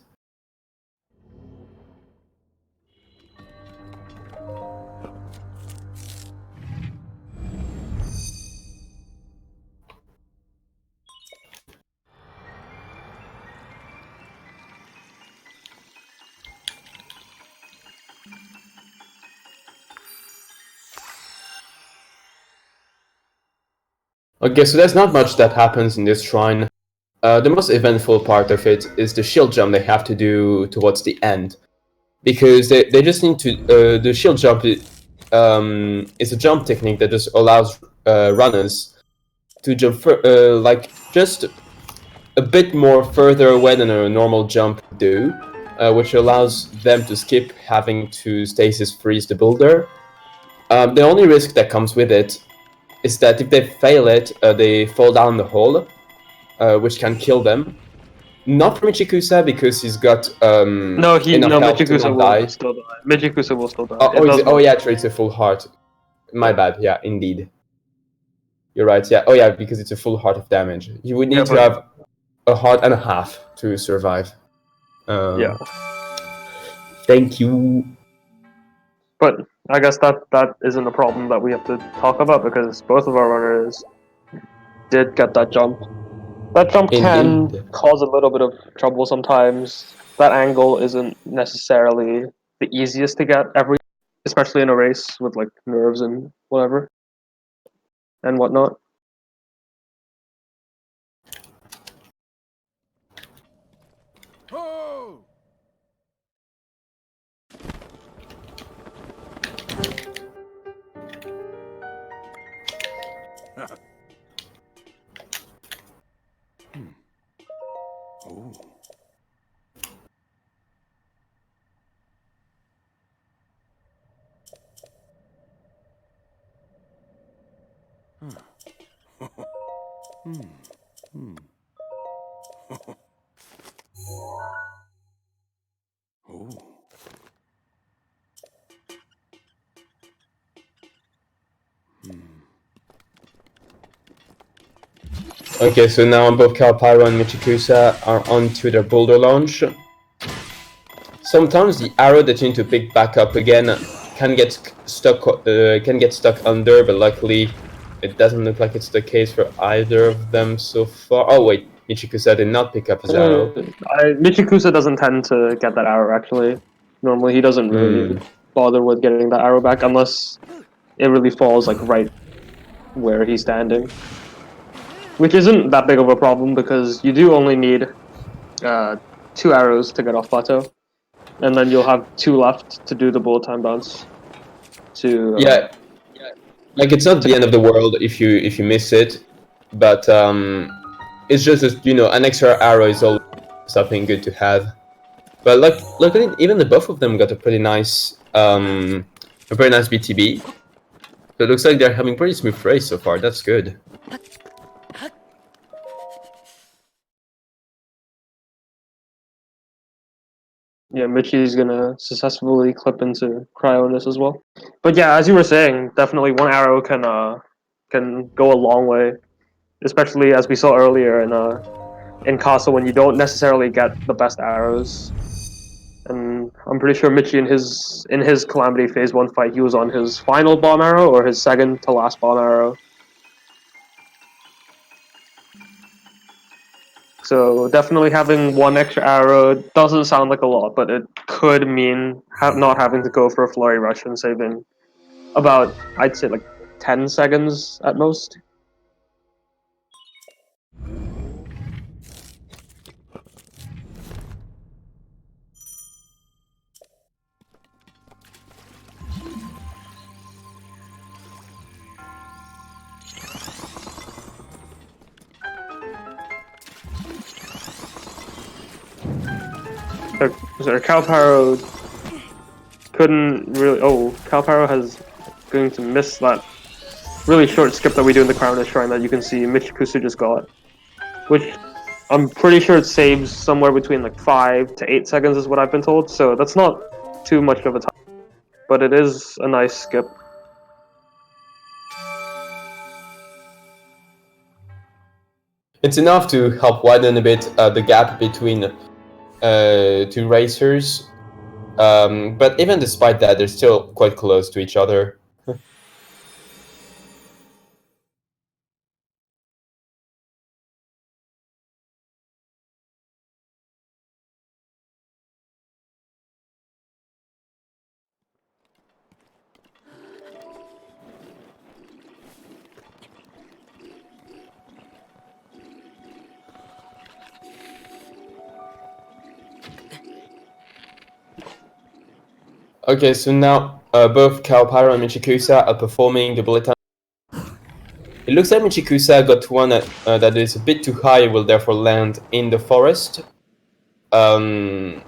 Okay, so there's not much that happens in this shrine. The most eventful part of it is the shield jump they have to do towards the end. Because they just need to... the shield jump is a jump technique that just allows runners to jump like just a bit more further away than a normal jump would do, which allows them to skip having to stasis freeze the boulder. The only risk that comes with it is that if they fail it, they fall down the hole, which can kill them. Not for Michikusa, because he's got enough health to Michikusa not will die. still die. Michikusa will still die. Oh yeah, true, it's a full heart. My bad, yeah, indeed. You're right, yeah. Oh yeah, because it's a full heart of damage. You would need to have a heart and a half to survive. Yeah. Thank you. But I guess that isn't a problem that we have to talk about because both of our runners did get that jump. That jump can Indeed. cause a little bit of trouble sometimes. That angle isn't necessarily the easiest to get especially in a race with like nerves and whatever and whatnot. Okay, so now both KaoPyro and Michikusa are onto their boulder launch. Sometimes the arrow that you need to pick back up again can get stuck under, but luckily it doesn't look like it's the case for either of them so far. Oh wait, Michikusa did not pick up his arrow. Michikusa doesn't tend to get that arrow actually. Normally he doesn't really bother with getting that arrow back unless it really falls like right where he's standing. Which isn't that big of a problem because you do only need 2 arrows to get off plateau. And then you'll have 2 left to do the bullet time bounce. Yeah, like it's not the end of the world if you miss it, but it's just an extra arrow is always something good to have. But luckily, even the both of them got a pretty nice BTB. So it looks like they're having pretty smooth race so far. That's good. Yeah, Michi's gonna successfully clip into Cryonis as well. But yeah, as you were saying, definitely 1 arrow can go a long way, especially as we saw earlier in Casa when you don't necessarily get the best arrows. And I'm pretty sure Michi in his Calamity Phase 1 fight, he was on his final bomb arrow or his second to last bomb arrow. So definitely having 1 extra arrow doesn't sound like a lot, but it could mean not having to go for a flurry rush and saving about, I'd say, like 10 seconds at most. Sorry, KaoPyro couldn't really. Oh, KaoPyro has going to miss that really short skip that we do in the Crown Shrine that you can see Michikusa just got, which I'm pretty sure it saves somewhere between like 5 to 8 seconds is what I've been told. So that's not too much of a time, but it is a nice skip. It's enough to help widen a bit the gap between two racers, but even despite that, they're still quite close to each other. Okay, so now both KaoPyro and Michikusa are performing the bullet time. It looks like Michikusa got one that is a bit too high, will therefore land in the forest. I'm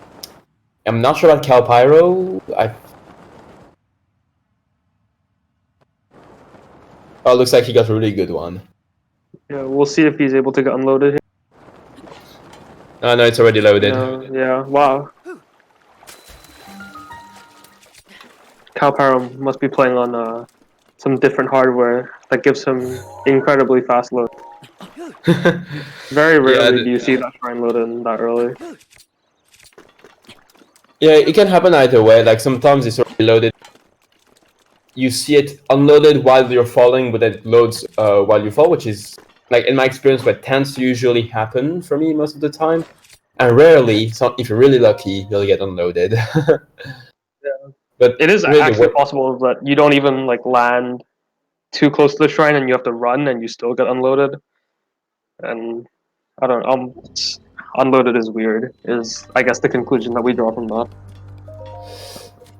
not sure about KaoPyro. Oh, it looks like he got a really good one. Yeah, we'll see if he's able to get unloaded here. Oh no, it's already loaded. Yeah, wow. KaoPyro must be playing on some different hardware that gives him incredibly fast load. Very rarely do you see that shrine loaded that early. Yeah, it can happen either way. Like sometimes it's already loaded. You see it unloaded while you're falling, but it loads while you fall, which is, like, in my experience, what tends to usually happen for me most of the time. And rarely, if you're really lucky, you'll get unloaded. Yeah. But it is really actually possible that you don't even like land too close to the shrine and you have to run and you still get unloaded. And I don't know, unloaded is weird, is I guess the conclusion that we draw from that.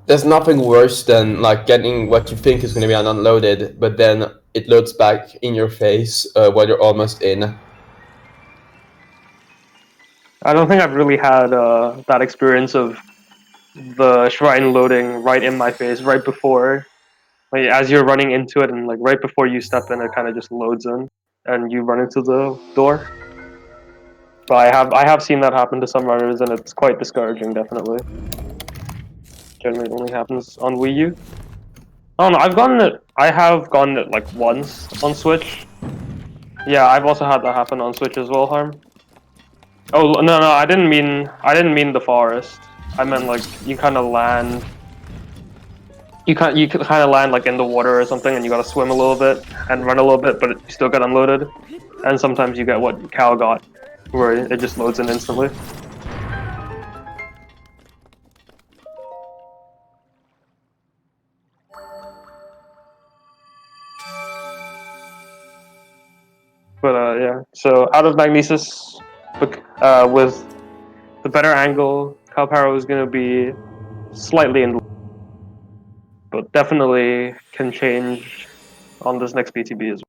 There's nothing worse than like getting what you think is going to be an unloaded, but then it loads back in your face while you're almost in. I don't think I've really had that experience of the shrine loading right in my face, right before, like as you're running into it, and like right before you step in, it kind of just loads in, and you run into the door. But I have seen that happen to some runners, and it's quite discouraging, definitely. Generally, it only happens on Wii U. I don't know. I have gotten it like once on Switch. Yeah, I've also had that happen on Switch as well, Harm. Oh no, I didn't mean the forest. I meant like you kind of land. You kind of land like in the water or something, and you gotta swim a little bit and run a little bit, but you still get unloaded. And sometimes you get what Cal got, where it just loads in instantly. But yeah, so out of Magnesis, with the better angle, KaoPyro is going to be slightly in, but definitely can change on this next BTB as well.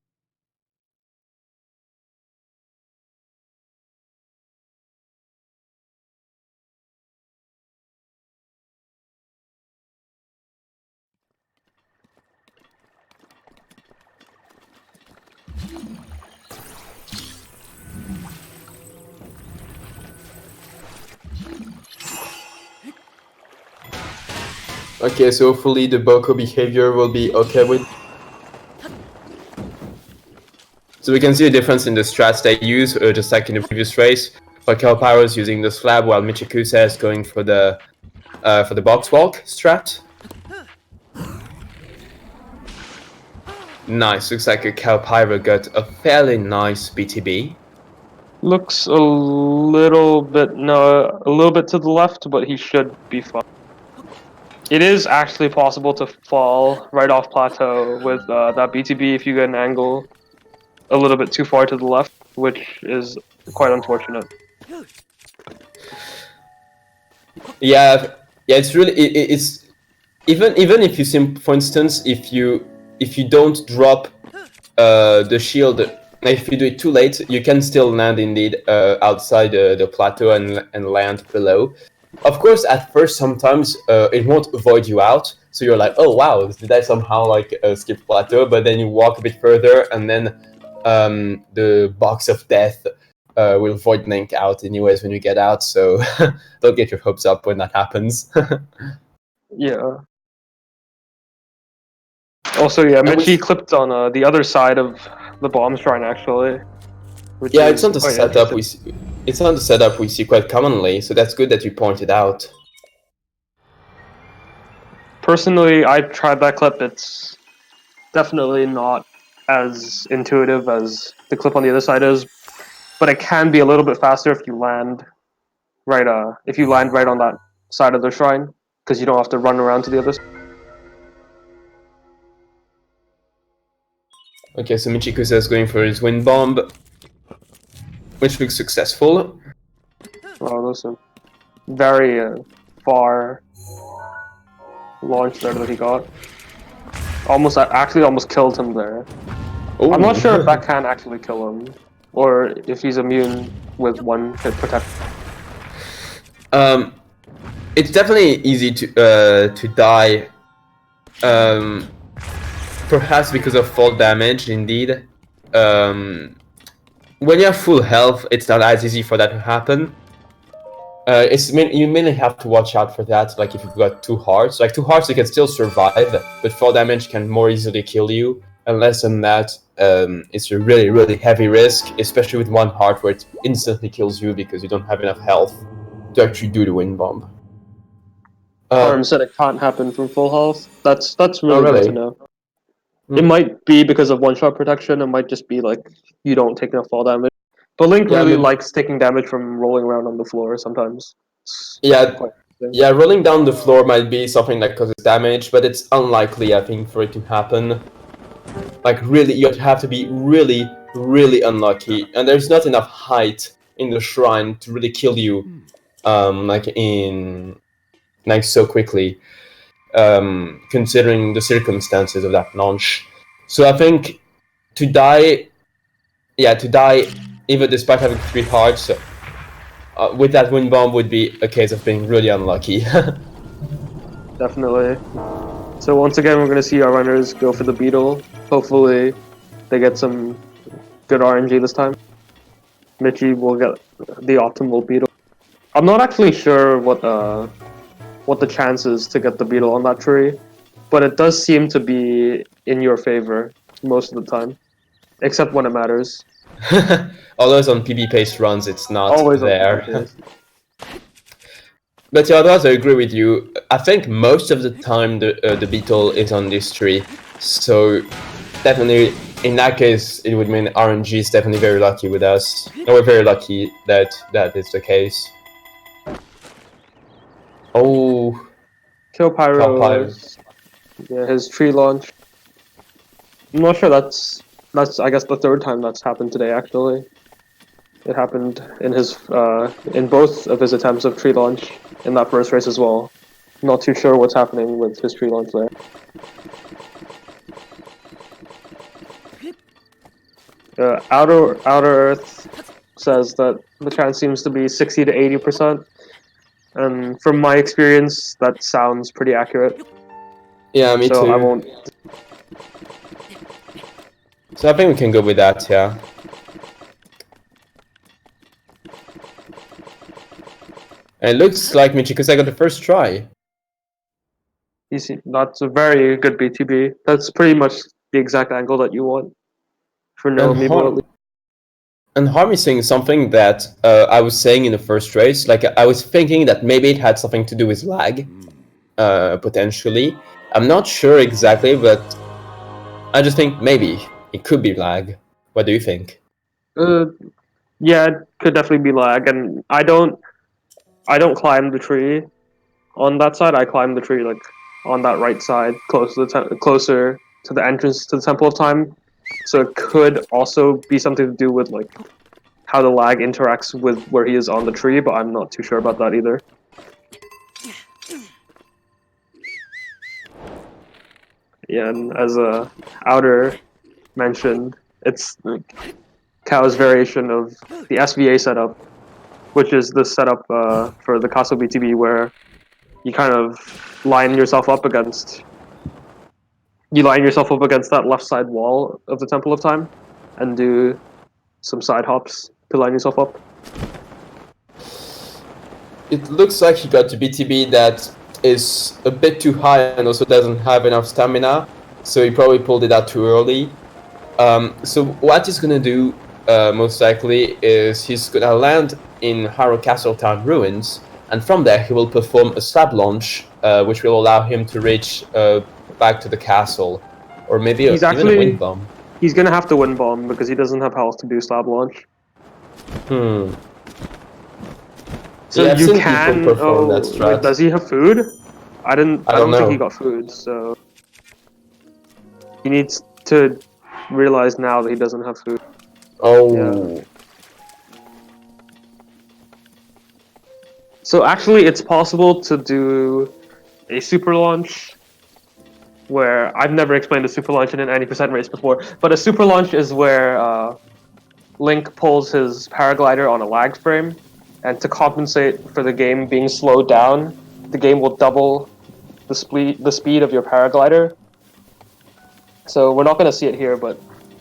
Okay, so hopefully the Boko behavior will be okay with. So we can see a difference in the strats they use, just like in the previous race. But KaoPyro is using the slab, while Michikusa is going for the box walk strat. Nice, looks like a KaoPyro got a fairly nice BTB. Looks a little bit to the left, but he should be fine. It is actually possible to fall right off plateau with that BTB if you get an angle a little bit too far to the left, which is quite unfortunate. Yeah, it's really it's even if you for instance, if you don't drop the shield, if you do it too late, you can still land indeed outside the plateau and land below. of course, at first, sometimes it won't avoid you out. So you're like, oh wow, did I somehow like skip plateau? But then you walk a bit further, and then the box of death will avoid Link out anyways when you get out. So don't get your hopes up when that happens. Yeah. Also, yeah, And Michi clipped on the other side of the bomb shrine actually. Which yeah, is it's not the quite setup interesting. we see. It's not the setup we see quite commonly. So that's good that you pointed out. Personally, I tried that clip. It's definitely not as intuitive as the clip on the other side is, but it can be a little bit faster if you land right. If you land right on that side of the shrine, because you don't have to run around to the other side. Okay, so Michikusa is going for his wind bomb, which looks successful. Oh, those are very far launch there that he got. Actually almost killed him there. Ooh. I'm not sure if that can actually kill him, or if he's immune with one hit protection. It's definitely easy to die. Perhaps because of fall damage, indeed. When you have full health, it's not as easy for that to happen. You mainly have to watch out for that. Like if you've got 2 hearts, like 2 hearts, you can still survive, but fall damage can more easily kill you. And less than that, it's a really, really heavy risk, especially with 1 heart where it instantly kills you because you don't have enough health to actually do the wind bomb. Harm said it can't happen from full health. That's Oh, really good to really? know. It might be because of one-shot protection. It might just be like you don't take enough fall damage. But Link Yeah, really but likes taking damage from rolling around on the floor sometimes. It's yeah, quite interesting. yeah, rolling down the floor might be something that causes damage, but it's unlikely, I think, for it to happen. Like, really, you'd have to be really, really unlucky, and there's not enough height in the shrine to really kill you, like so quickly, considering the circumstances of that launch. So I think to die, even despite having 3 hearts, with that wind bomb would be a case of being really unlucky. Definitely. So once again, we're going to see our runners go for the beetle. Hopefully, they get some good RNG this time. Michi will get the optimal beetle. I'm not actually sure what the chances to get the beetle on that tree, but it does seem to be in your favor most of the time, except when it matters. Although on PB-based runs, it's not Always on there. PvP. But yeah, otherwise I agree with you. I think most of the time the beetle is on this tree, so definitely in that case it would mean RNG is definitely very lucky with us. And we're very lucky that that is the case. Oh, KaoPyro, KaoPyro. yeah, his tree launch. I'm not sure that's I guess the third time that's happened today actually. It happened in his in both of his attempts of tree launch in that first race as well. Not too sure what's happening with his tree launch there. Outer Earth says that the chance seems to be 60 to 80%, and from my experience, that sounds pretty accurate. Yeah, me So too. I won't. So I think we can go with that, yeah. And it looks like Michikusa got the first try. Easy. That's a very good BTB. That's pretty much the exact angle that you want for no And amiibo at least. Harm is saying something that I was saying in the first race. Like I was thinking that maybe it had something to do with lag, potentially. I'm not sure exactly, but I just think maybe it could be lag. What do you think? Yeah, it could definitely be lag, and I don't climb the tree on that side. I climb the tree like on that right side, closer to the entrance to the Temple of Time. So it could also be something to do with like how the lag interacts with where he is on the tree, but I'm not too sure about that either. Yeah, and as Outer mentioned, it's like Kao's variation of the SVA setup. which is the setup for the Castle BTB where you kind of line yourself up against that left side wall of the Temple of Time and do some side hops to line yourself up. It looks like he got to BTB that is a bit too high and also doesn't have enough stamina, so he probably pulled it out too early. So what he's gonna do, most likely, is he's gonna land in Harrow Castle Town ruins, and from there he will perform a slab launch, which will allow him to reach back to the castle, or maybe even a wind bomb. He's gonna have to wind bomb because he doesn't have health to do slab launch. So yeah, I've you seen can. people perform that strat. Wait, does he have food? I don't think know. he got food. So he needs to realize now that he doesn't have food. Oh. Yeah. So actually, it's possible to do a super launch. Where I've never explained a super launch in an 90% race before, but a super launch is where Link pulls his paraglider on a lag frame, and to compensate for the game being slowed down, the game will double the speed of your paraglider. So we're not going to see it here, but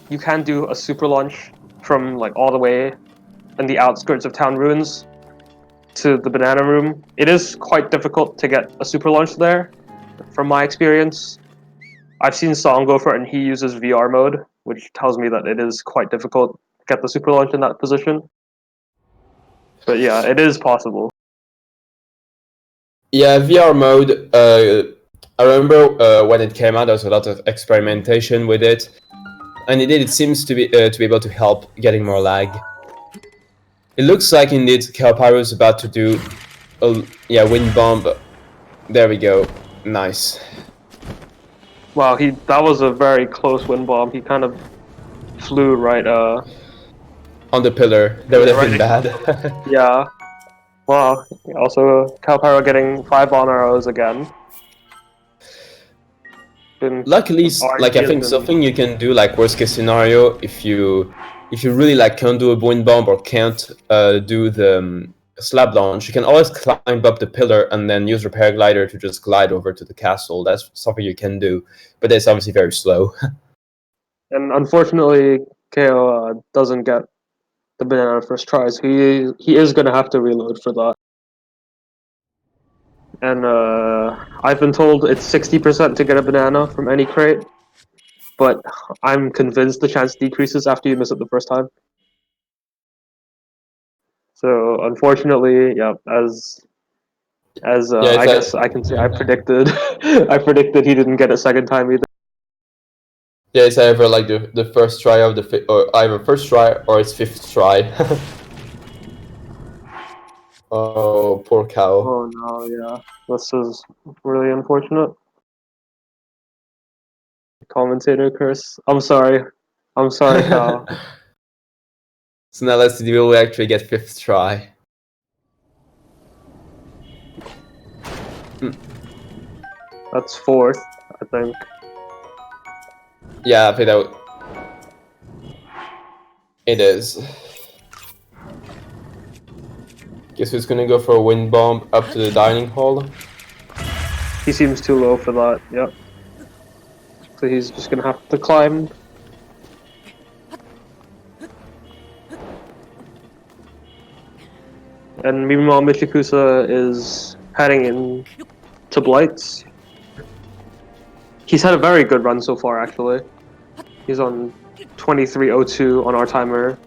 you can do a super launch from like all the way in the outskirts of town ruins to the banana room. It is quite difficult to get a super launch there, from my experience. I've seen Song go for it, and he uses VR mode, which tells me that it is quite difficult to get the super launch in that position. But yeah, it is possible. Yeah, VR mode. I remember when it came out, there was a lot of experimentation with it, and indeed it seems to be able to help getting more lag. It looks like indeed KaoPyro is about to do a wind bomb. There we go. Nice. Wow, that was a very close wind bomb. He kind of flew right on the pillar. That would have been bad. Yeah. Wow. Also, KaoPyro getting 5 on arrows again. Luckily, like I think something you can do, like worst case scenario, if you really like can't do a wind bomb or can't do the slab launch, you can always climb up the pillar and then use your paraglider to just glide over to the castle. That's something you can do, but it's obviously very slow. And unfortunately, KO doesn't get the banana first try, so he is going to have to reload for that. And I've been told it's 60% to get a banana from any crate, but I'm convinced the chance decreases after you miss it the first time. So unfortunately, yeah, I guess I can say I predicted I predicted he didn't get it second time either. Yeah, it's either like the first try of or either first try or it's fifth try. Oh, poor cow. Oh no, yeah, this is really unfortunate. Commentator curse. I'm sorry, Kyle. So now let's see, will we actually get fifth try? That's fourth, I think. Yeah, I think that it is. Guess who's gonna go for a wind bomb up to the dining hall? He seems too low for that. Yep. So he's just gonna have to climb. And meanwhile, Michikusa is heading in to Blights. He's had a very good run so far, actually. He's on 23:02 on our timer,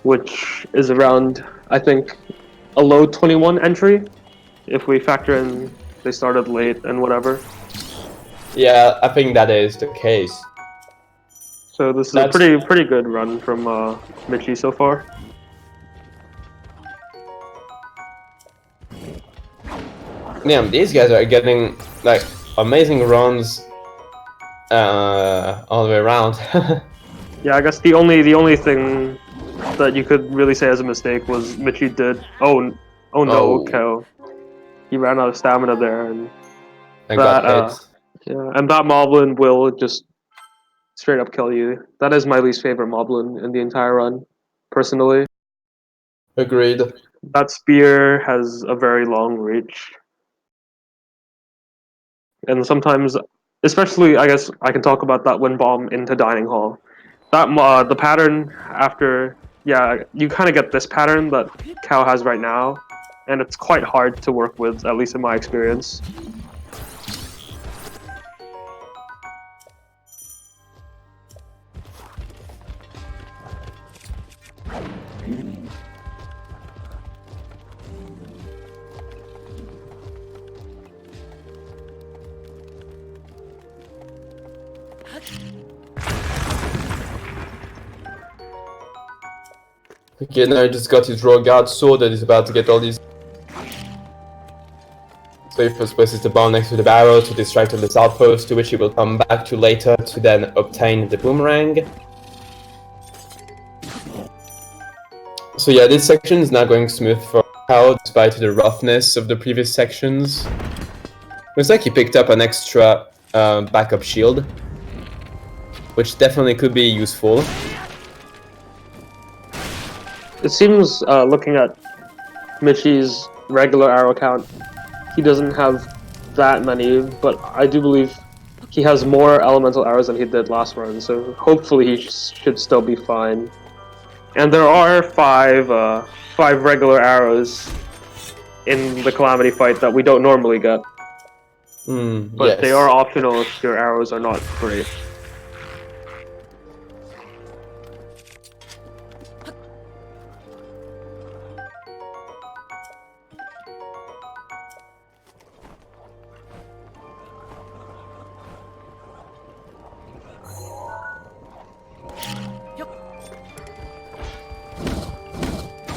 which is around, I think, a low 21 entry, if we factor in they started late and whatever. Yeah, I think that is the case. So this is a pretty good run from Michi so far. Damn, these guys are getting like amazing runs all the way around. Yeah, I guess the only thing that you could really say as a mistake was Michi did. Oh no, Ko. He ran out of stamina there, and got hit. Yeah, and that Moblin will just straight up kill you. That is my least favorite Moblin in the entire run, personally. Agreed. That spear has a very long reach. And sometimes, especially, I guess I can talk about that wind bomb into Dining Hall. That the pattern after, yeah, you kind of get this pattern that Kao has right now, and it's quite hard to work with, at least in my experience. Okay, now he just got his Royal Guard sword and he's about to get all these. So he first places the bomb next to the barrel to distract on this outpost, to which he will come back to later to then obtain the boomerang. So yeah, this section is now going smooth for Kao, despite the roughness of the previous sections. Looks like he picked up an extra backup shield, which definitely could be useful. It seems, looking at Michi's regular arrow count, he doesn't have that many, but I do believe he has more elemental arrows than he did last run, so hopefully he should still be fine. And there are five regular arrows in the Calamity fight that we don't normally get. But Yes. they are optional if your arrows are not great.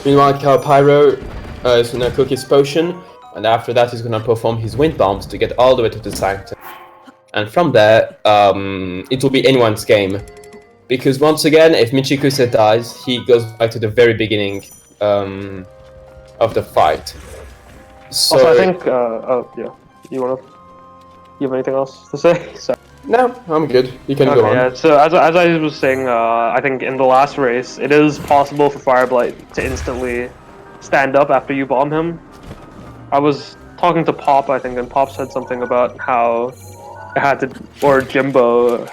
Meanwhile, KaoPyro is gonna cook his potion, and after that he's gonna perform his wind bombs to get all the way to the sanctum. And from there, it will be anyone's game. Because once again, if Michikusa dies, he goes back to the very beginning of the fight. So Also, I think, yeah, you have anything else to say? Sorry. no, I'm good. You can go on. Yeah, so as I was saying, I think in the last race, it is possible for Fireblight to instantly stand up after you bomb him. I was talking to Pop, I think, and Pop said something about how it had to, or Jimbo,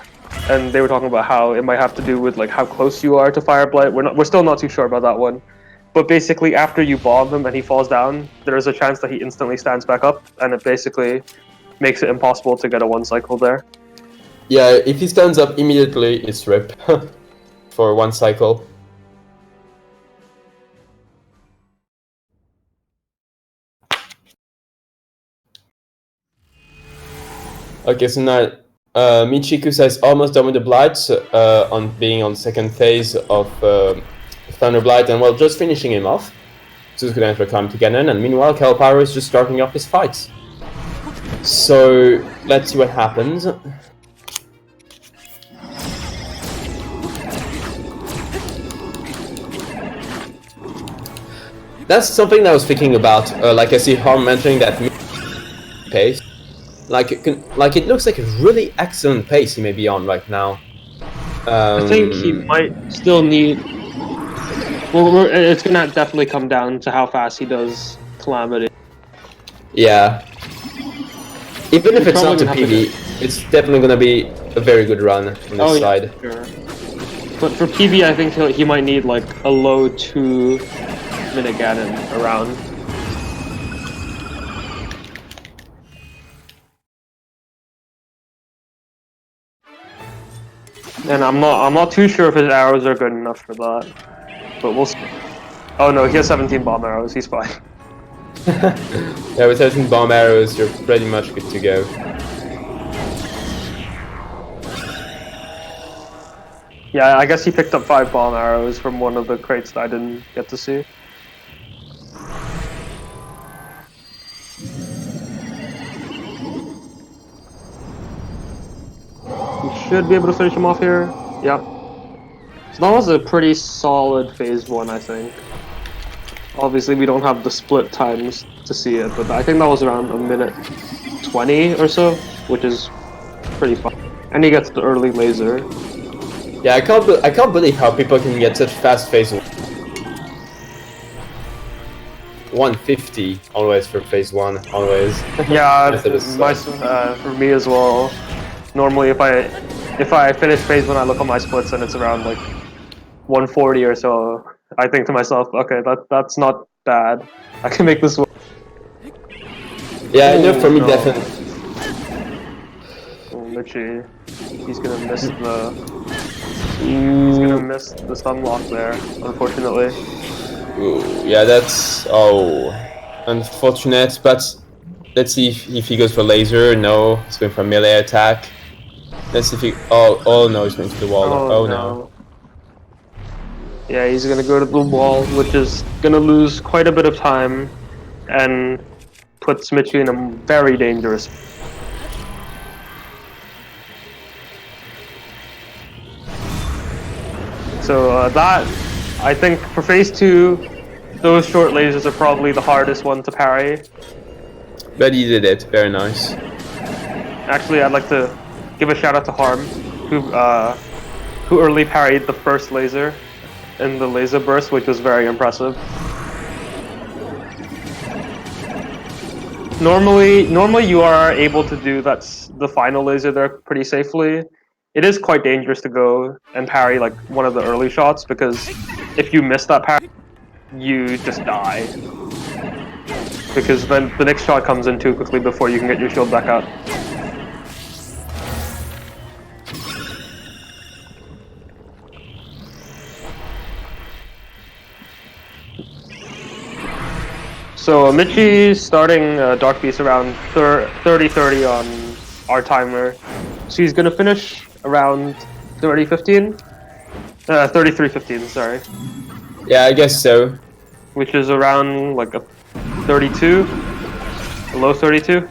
and they were talking about how it might have to do with like how close you are to Fireblight. We're still not too sure about that one. But basically, after you bomb him and he falls down, there is a chance that he instantly stands back up, and it basically makes it impossible to get a one cycle there. Yeah, if he stands up immediately, it's rip for one cycle. Okay, so now Michikusa is almost done with the Blights, on being on second phase of Thunder Blight, and well, just finishing him off. So he's gonna enter Calamity Cannon, and meanwhile, KaoPyro is just starting off his fights. So let's see what happens. That's something that I was thinking about. Like I see Harm mentioning that pace. Like it looks like a really excellent pace he may be on right now. I think he might still need. Well, it's gonna definitely come down to how fast he does Calamity. Yeah. Even if it's not to PB, it's definitely gonna be a very good run on this side. Yeah, sure. But for PB, I think he might need like a low 2-minute Ganon around. And I'm not too sure if his arrows are good enough for that. But we'll see. Oh no, he has 17 bomb arrows, he's fine. Yeah, with 13 bomb arrows, you're pretty much good to go. Yeah, I guess he picked up 5 bomb arrows from one of the crates that I didn't get to see. We should be able to finish him off here. Yep. So that was a pretty solid phase 1, I think. Obviously, we don't have the split times to see it, but I think that was around a minute 20 or so, which is pretty fun. And he gets the early laser. Yeah, I can't believe how people can get such fast phase 1. 150 always for phase 1, always. Yeah, Instead of for me as well. Normally, if I finish phase 1, I look at my splits and it's around like 140 or so. I think to myself, okay, that's not bad. I can make this work. Yeah, I know for me no. definitely. Oh, Michi, he's gonna miss the stun lock there, unfortunately. Ooh, yeah, that's unfortunate. But let's see if he goes for laser. No, he's going for melee attack. Let's see if he. Oh no, he's going to the wall. Oh no. Yeah, he's gonna go to the wall, which is gonna lose quite a bit of time, and puts Michi in a very dangerous. So that, I think for phase 2, those short lasers are probably the hardest one to parry. But he did it. Very nice. Actually, I'd like to give a shout out to Harm, who early parried the first laser in the laser burst, which was very impressive. Normally you are able to do the final laser there pretty safely. It is quite dangerous to go and parry like one of the early shots, because if you miss that parry, you just die. Because then the next shot comes in too quickly before you can get your shield back up. So Michi's starting Dark Beast around 30:30 on our timer. So he's gonna finish around 30:15, 33:15. Sorry, Yeah, I guess so. which is around like a 32, a low 32.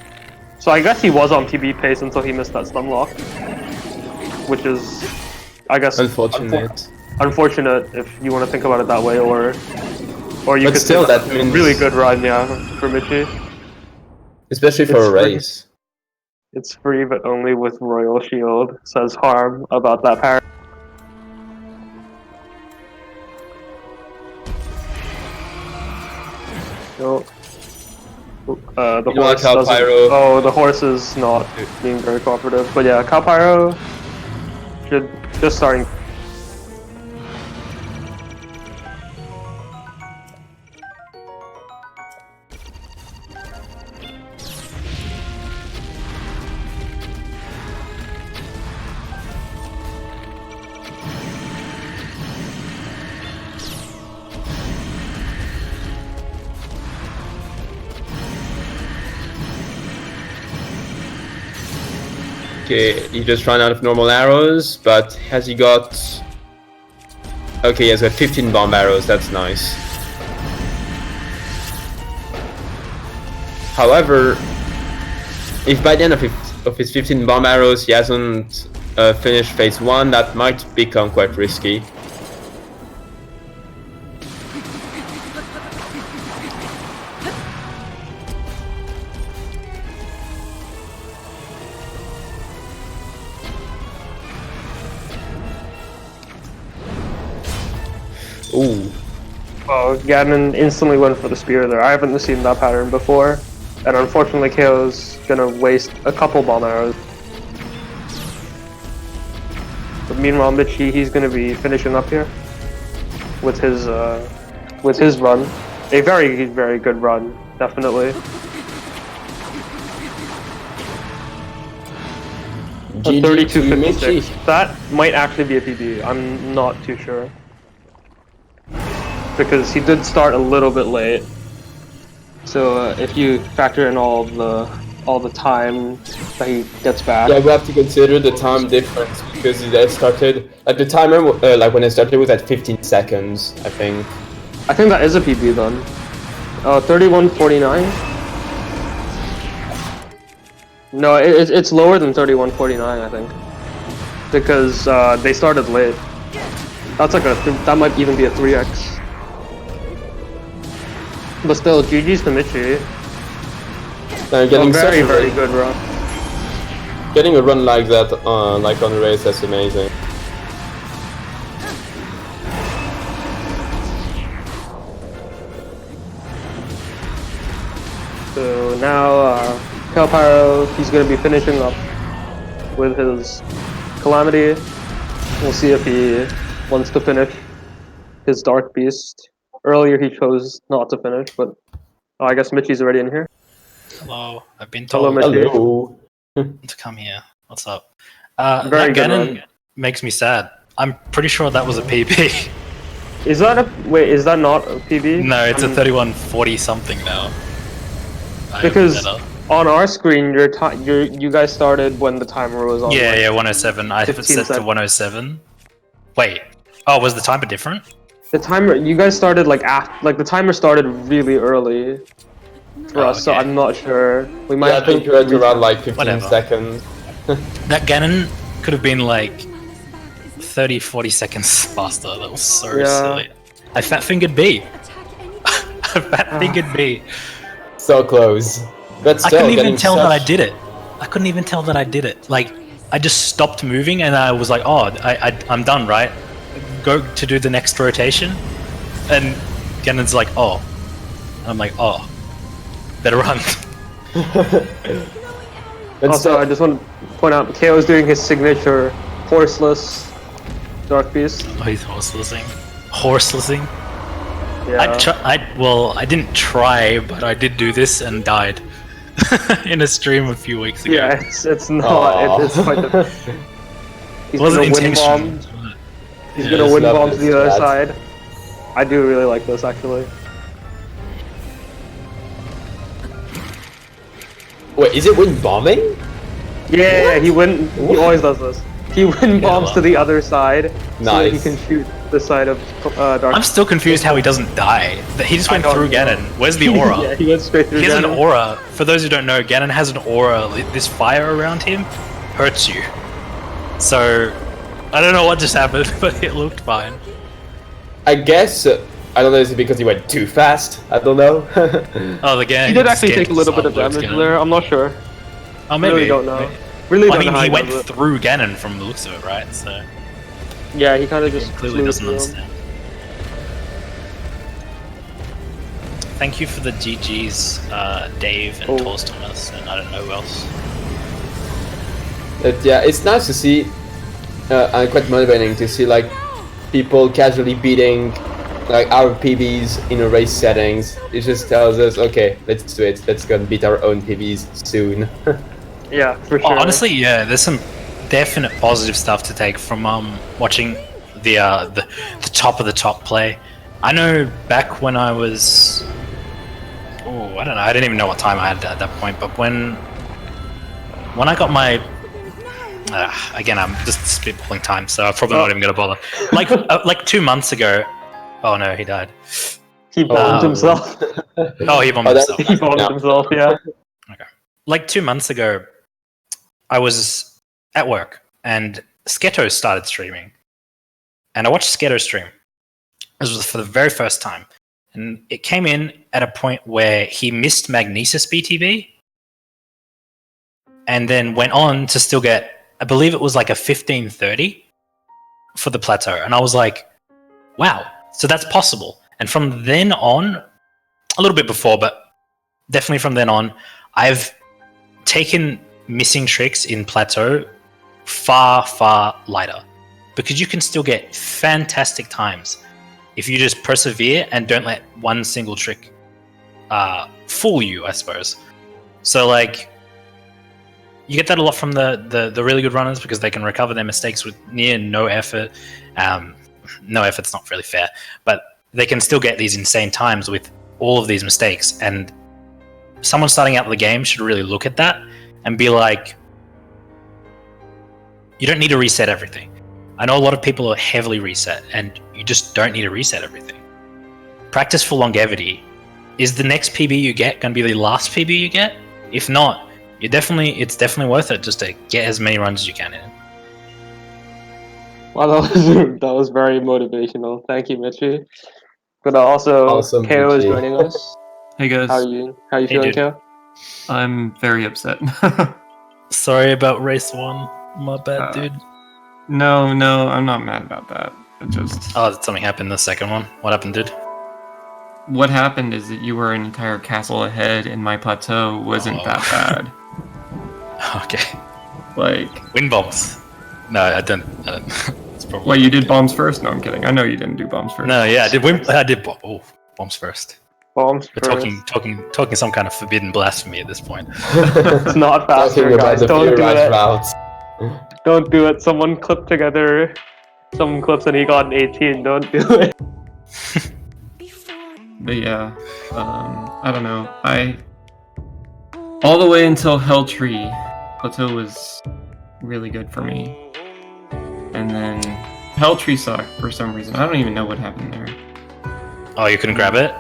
So I guess he was on TB pace until he missed that stun lock, which is, I guess, Unfortunate. unfortunate if you want to think about it that way, or you But could still, say that means really good run, yeah, for Michi. especially for It's a free. race. It's free, but only with Royal Shield, says Harm about that parry. No. The You want horse doesn't. KaoPyro? Oh, the horse is not being very cooperative. But yeah, KaoPyro should just starting. Okay, he just ran out of normal arrows, but has he got... Okay, he has got 15 bomb arrows, that's nice. However, if by the end of his 15 bomb arrows he hasn't finished phase 1, that might become quite risky. Ooh. Oh, Ganon instantly went for the spear there. I haven't seen that pattern before, and unfortunately KO's gonna waste a couple bomb arrows. But meanwhile, Michi, he's gonna be finishing up here with his run. A very, very good run, definitely. GG to 32.56. Michi. That might actually be a PB. I'm not too sure, because he did start a little bit late. So if you factor in all the time that he gets back. Yeah, we have to consider the time difference because it started like the timer like when I started was at 15 seconds, I think. I think that is a PB then. 31:49. No, it's lower than 31:49, I think, because they started late. That's like that might even be a 3x. But still, GG's to Michi. Getting very, such a very good run. Getting a run like that, like on the race, that's amazing. Now, KaoPyro, he's going to be finishing up with his Calamity. We'll see if he wants to finish his Dark Beast. Earlier he chose not to finish, but I guess Mitchie's already in here. Hello, I've been Hello, told Mitchie. Hello. to come here. What's up? Very that good Ganon run. makes me sad. I'm pretty sure that was a PB. Is that a wait? Is that not a PB? No, it's a 3140 something now. I Because opened that up. on our screen, you guys started when the timer was on. Yeah, like, yeah, 107. I have it 15 set to seconds. 107. Wait. Oh, was the timer different? The timer, you guys started like the timer started really early for us, so okay. I'm not sure. We might. Yeah, I have to think you had to restart. run like 15 Whatever. seconds. That Ganon could have been like 30, 40 seconds faster. That was so Yeah. silly. I fat fingered B. I fat fingered B. So close. But I still, couldn't even getting tell that I such- did it. I couldn't even tell that I did it. Like, I just stopped moving and I was like, oh, I'm done, right? Go to do the next rotation. And Ganon's like, oh. And I'm like, oh. Better run. But Also, still, I just want to point out, KO is doing his signature horseless Dark Beast. Oh, he's horselessing. Horselessing? Yeah. I didn't try, but I did do this and died. In a stream a few weeks ago. Yeah, it's not. Aw. It's quite. He's It wasn't gonna win bomb. intentional. He's Yeah, gonna I win love bomb to this the other strat. side. I do really like this actually. wait, is it wind bombing? Yeah, he win. He always does this. He win bombs well. to the other side, so that he Nice. can shoot the side of Dark. I'm still confused how he doesn't die. He just went I don't through know. Ganon. Where's the aura? Yeah, he went straight through. He has an Ganon. aura. For those who don't know, Ganon has an aura. This fire around him hurts you. So, I don't know what just happened, but it looked fine. I guess, I don't know, is it because he went too fast? I don't know. Oh, the Ganon. He did actually scared take a little bit of sideways damage Ganon. there. I'm not sure. Oh, maybe. Really don't know. Maybe. Really Well, don't I know how mean, he he went does it. through Ganon from the looks of it, right? So, Yeah, he kind of just he clearly flew doesn't through him. understand. Thank you for the GGs, Dave and Oh. Torst Thomas, and I don't know who else. But yeah, it's nice to see, and quite motivating to see like people casually beating like our PBs in a race settings. It just tells us, okay, let's do it. Let's go and beat our own PBs soon. Yeah, for Oh, sure. honestly, yeah, there's some definite positive stuff to take from watching the top of the top play. I know back when I was, I don't know, I didn't even know what time I had at that point, but when I got my, again, I'm just spitballing time, so I'm probably not even gonna bother. Like 2 months ago. Oh no, he died. he bombed Oh. himself. Oh, he bombed Oh, that- himself. He bombed Yeah. himself. Yeah. Like 2 months ago, I was at work and Sketo started streaming. And I watched Sketo stream. This was for the very first time. And it came in at a point where he missed Magnesis BTB and then went on to still get, I believe it was like a 1530 for the plateau. And I was like, wow, so that's possible. And from then on, a little bit before, but definitely from then on, I've taken missing tricks in plateau far, far lighter because you can still get fantastic times if you just persevere and don't let one single trick fool you, I suppose. So, like, you get that a lot from the really good runners because they can recover their mistakes with near no effort. No effort's not really fair, but they can still get these insane times with all of these mistakes. And someone starting out the game should really look at that and be like, you don't need to reset everything. I know a lot of people are heavily reset, and you just don't need to reset everything. Practice for longevity. Is the next PB you get going to be the last PB you get? If not, it's definitely worth it just to get as many runs as you can in. Wow, that was very motivational. Thank you, Mitchie. But also, Awesome, KO is Mitchie. joining us. Hey guys, How you Hey, feeling, dude. KO? I'm very upset. Sorry about race 1. My bad, dude. No, I'm not mad about that. It just Oh, did something happen in the second one? What happened, dude? what happened is that you were an entire castle ahead, and my plateau wasn't that bad. Okay. Like, Wind bombs. No, I don't. It's probably well, you did bombs first? No, I'm kidding. I know you didn't do bombs first. No, yeah, I did bombs first. Bombs We're first. talking some kind of forbidden blasphemy at this point. It's not faster, Talking about guys. the Don't do theorized it. routes. Don't do it. Someone clipped together some clips and he got an 18. Don't do it. But yeah, I don't know. All the way until Hell Tree, Plateau was really good for me. And then Hell Tree sucked for some reason. I don't even know what happened there. Oh, you couldn't grab it?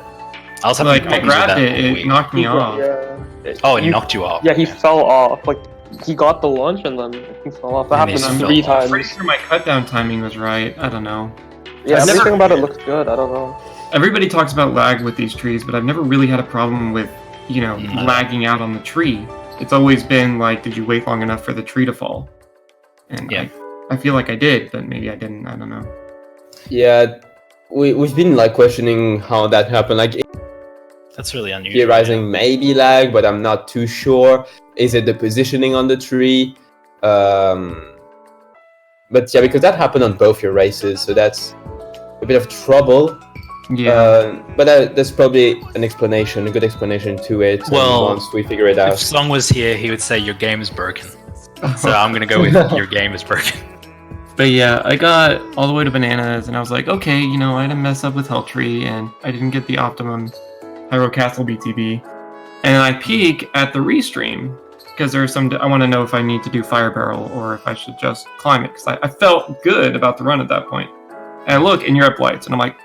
I was having Like, I problems with grabbed that it, all it week. knocked me off. Yeah. Oh, it knocked you off. Yeah, he fell off. Like, he got the launch and then he fell off. That And he happened fell 3 off. times. Pretty sure my cut down timing was right. I don't know. Yeah, I've everything never- about it looks good. I don't know. Everybody talks about lag with these trees, but I've never really had a problem with, No. lagging out on the tree. It's always been like, did you wait long enough for the tree to fall? And Yeah. I feel like I did, but maybe I didn't. I don't know. Yeah, we've been like questioning how that happened. Like That's really unusual. theorizing maybe lag, but I'm not too sure. Is it the positioning on the tree? But yeah, because that happened on both your races, so that's a bit of trouble. Yeah. But there's probably an explanation, a good explanation to it. Well, once we figure it If out. Song was here, he would say your game is broken. So I'm gonna go with your game is broken. But yeah, I got all the way to bananas, and I was like, okay, I didn't mess up with Helltree, and I didn't get the optimum Pyro Castle BTB. And I peek at the restream, because there's I want to know if I need to do Fire Barrel, or if I should just climb it, because I felt good about the run at that point. And I look, and you're up lights, and I'm like,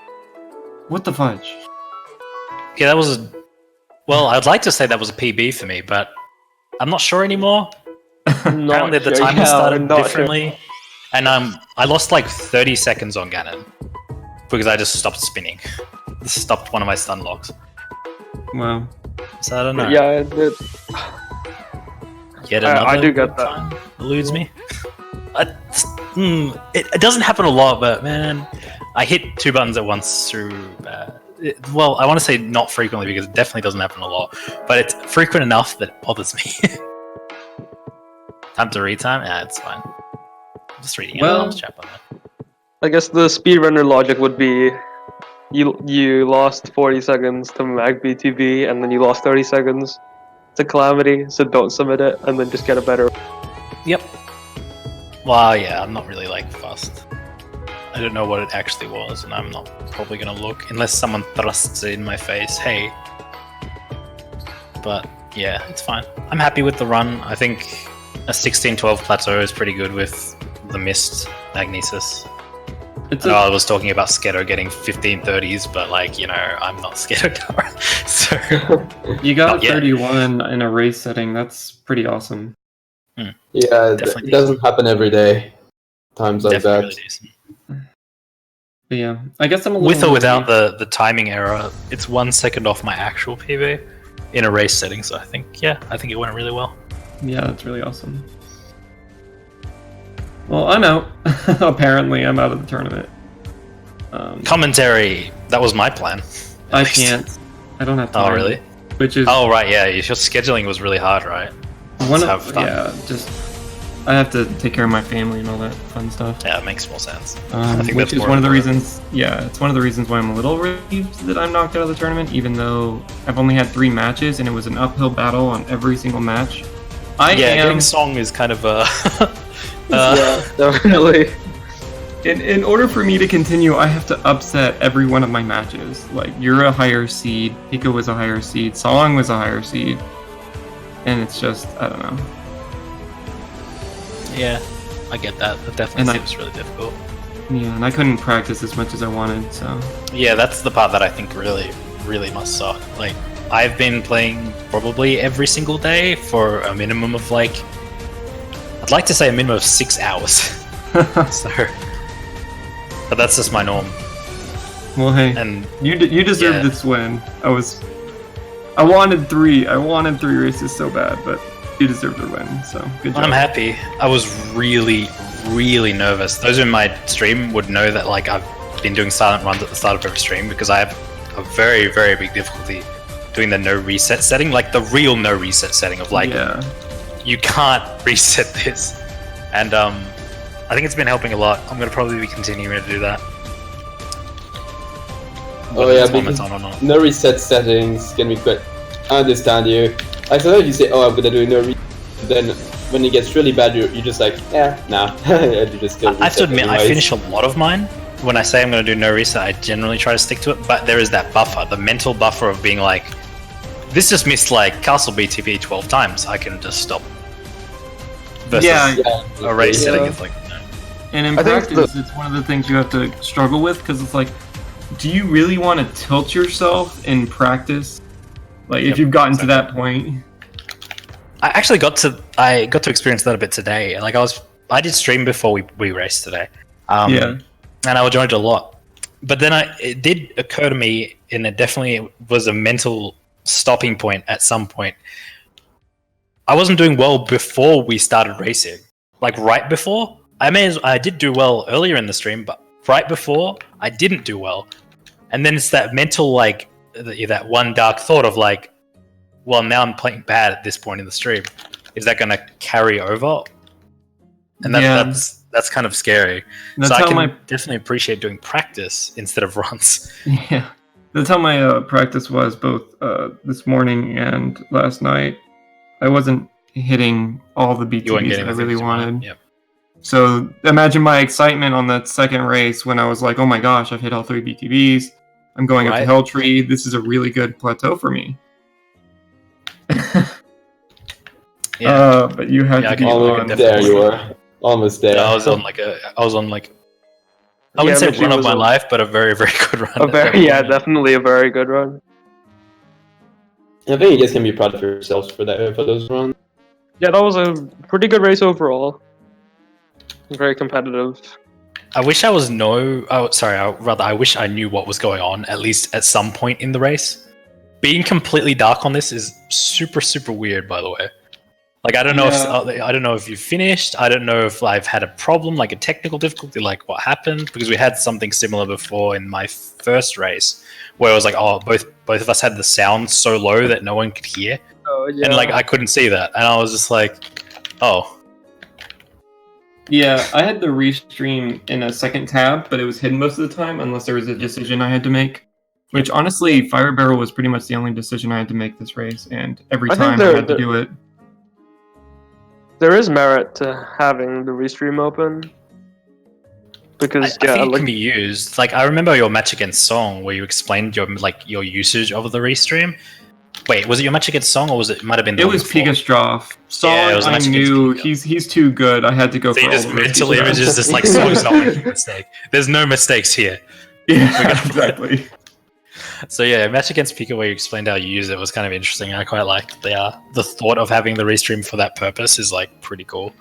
what the fudge? Yeah, that was well, I'd like to say that was a PB for me, but I'm not sure anymore. Apparently the timer started differently. And I lost like 30 seconds on Ganon because I just stopped spinning. This stopped one of my stun locks. Well, So I don't know. Yeah, it did. Yet I another do get good that. time eludes me. It doesn't happen a lot, but man, I hit 2 buttons at once through. Well, I want to say not frequently because it definitely doesn't happen a lot, but it's frequent enough that it bothers me. Time to retime? Yeah, it's fine. I'm just reading Well- it. Chat on that. I guess the speedrunner logic would be you lost 40 seconds to Mag BTB and then you lost 30 seconds to Calamity, so don't submit it and then just get a better. Yep. Well, yeah, I'm not really like fast. I don't know what it actually was, and I'm not probably gonna look unless someone thrusts it in my face. Hey. But yeah, it's fine. I'm happy with the run. I think a 16-12 plateau is pretty good with the missed Magnesis. it's I know a, I was talking about Sketo getting 15-30s, but like, I'm not Sketo Tower. So you got Yeah. 31 in a race setting. That's pretty awesome. Yeah, Definitely it doesn't happen every day. Times like definitely that. really decent. But yeah, I guess I'm a little With or more without the timing error, it's 1 second off my actual PB in a race setting, so I think it went really well. Yeah, that's really awesome. Well, I'm out. Apparently, I'm out of the tournament. Commentary, that was my plan. at I least. can't. I don't have time. Oh, really? Which is Oh, right, yeah, your scheduling was really hard, right? one have of fun. just I have to take care of my family and all that fun stuff. Yeah, it makes more sense. I think Which that's is more one of the important. reasons. Yeah, it's one of the reasons why I'm a little relieved that I'm knocked out of the tournament, even though I've only had 3 matches and it was an uphill battle on every single match. I Yeah, am. getting Song is kind of a... Yeah, definitely. In order for me to continue, I have to upset every one of my matches. Like, you're a higher seed, Pico was a higher seed, Song was a higher seed, and it's just, I don't know. Yeah, I get that. That definitely And I- seems really difficult. Yeah, and I couldn't practice as much as I wanted, so. Yeah, that's the part that I think really, really must suck. Like, I've been playing probably every single day for a minimum of like... I'd like to say a minimum of 6 hours. So... But that's just my norm. Well, hey, And you deserved yeah. this win. I wanted 3 races so bad, but you deserved the win, so good job. I'm happy. I was really, really nervous. Those in my stream would know that like I've been doing silent runs at the start of every stream because I have a very, very big difficulty doing the no reset setting, like the real no reset setting of like, you can't reset this. And I think it's been helping a lot. I'm going to probably be continuing to do that. Oh yeah, because no reset settings can be quite... I understand you. Like sometimes you say, oh, I'm gonna do no reset, then when it gets really bad, you're just like, nah. You just go. I have to admit, I finish a lot of mine. When I say I'm going to do no reset, I generally try to stick to it, but there is that buffer, the mental buffer of being like, this just missed like Castle BTB 12 times, I can just stop. Versus a race setting is like, no. And in practice, it's one of the things you have to struggle with, because it's like, do you really want to tilt yourself in practice? Like, if you've gotten to that point. I actually got to experience that a bit today. Like I did stream before we raced today. And I enjoyed it a lot. But then it did occur to me, and it definitely was a mental stopping point at some point. I wasn't doing well before we started racing. Like right before, I did do well earlier in the stream, but right before I didn't do well. And then it's that mental like that one dark thought of like, well, now I'm playing bad at this point in the stream. Is that going to carry over? And that's kind of scary. So I can definitely appreciate doing practice instead of runs. Yeah, that's how my practice was both this morning and last night. I wasn't hitting all the BTBs that I really wanted. Yep. So imagine my excitement on that second race when I was like, oh my gosh, I've hit all 3 BTBs. I'm going up to Hell Tree. This is a really good plateau for me. But you had to be on. There you were. Almost there. Yeah, I was on like I wouldn't say run of my life, but a very, very good run. Definitely a very good run. I think you guys can be proud of yourselves for those runs. Yeah, that was a pretty good race overall. Very competitive. I wish I wish I knew what was going on, at least at some point in the race. Being completely dark on this is super, super weird, by the way. Like, I don't know if you finished. I don't know if I've had a problem, like a technical difficulty, like what happened, because we had something similar before in my first race, where it was like, oh, both of us had the sound so low that no one could hear, and like I couldn't see that, and I was just like, oh. Yeah, I had the restream in a second tab, but it was hidden most of the time unless there was a decision I had to make. Which, honestly, Fire Barrel was pretty much the only decision I had to make this race, and every time I had to do it. There is merit to having the restream open. Because, I think it can be used. Like, I remember your match against Song, where you explained your usage of the restream. Wait, was it your match against Song, or was it might have been? It was Pigastroff. Song, I knew he's too good. I had to go. So for just mental images, just like Song's not making a mistake. There's no mistakes here. Yeah, exactly. So yeah, match against Pika, where you explained how you use it, was kind of interesting. I quite liked the thought of having the restream for that purpose is like pretty cool.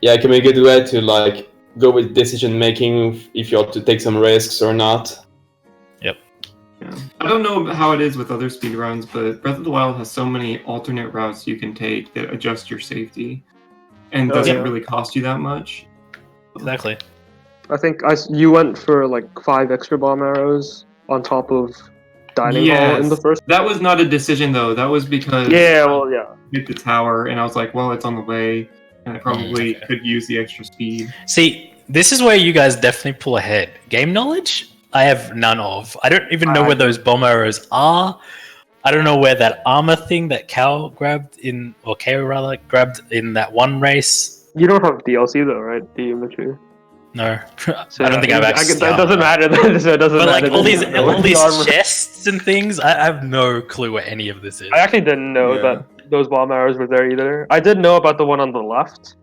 Yeah, it can be a good way to like go with decision making if you ought to take some risks or not. Yeah. I don't know how it is with other speedruns, but Breath of the Wild has so many alternate routes you can take that adjust your safety and doesn't really cost you that much. Exactly. I think you went for like 5 extra bomb arrows on top of dining hall in the first. That was not a decision though. That was because I hit the tower and I was like, well, it's on the way and I probably could use the extra speed. See, this is where you guys definitely pull ahead. Game knowledge? I have none of. I don't even know where those bomb arrows are. I don't know where that armor thing that KO grabbed in that one race. You don't have DLC though, right? Do you, Michu? No, so I don't think I've actually. That doesn't matter. So it doesn't but matter. Like all these chests and things, I have no clue where any of this is. I actually didn't know that those bomb arrows were there either. I did know about the one on the left.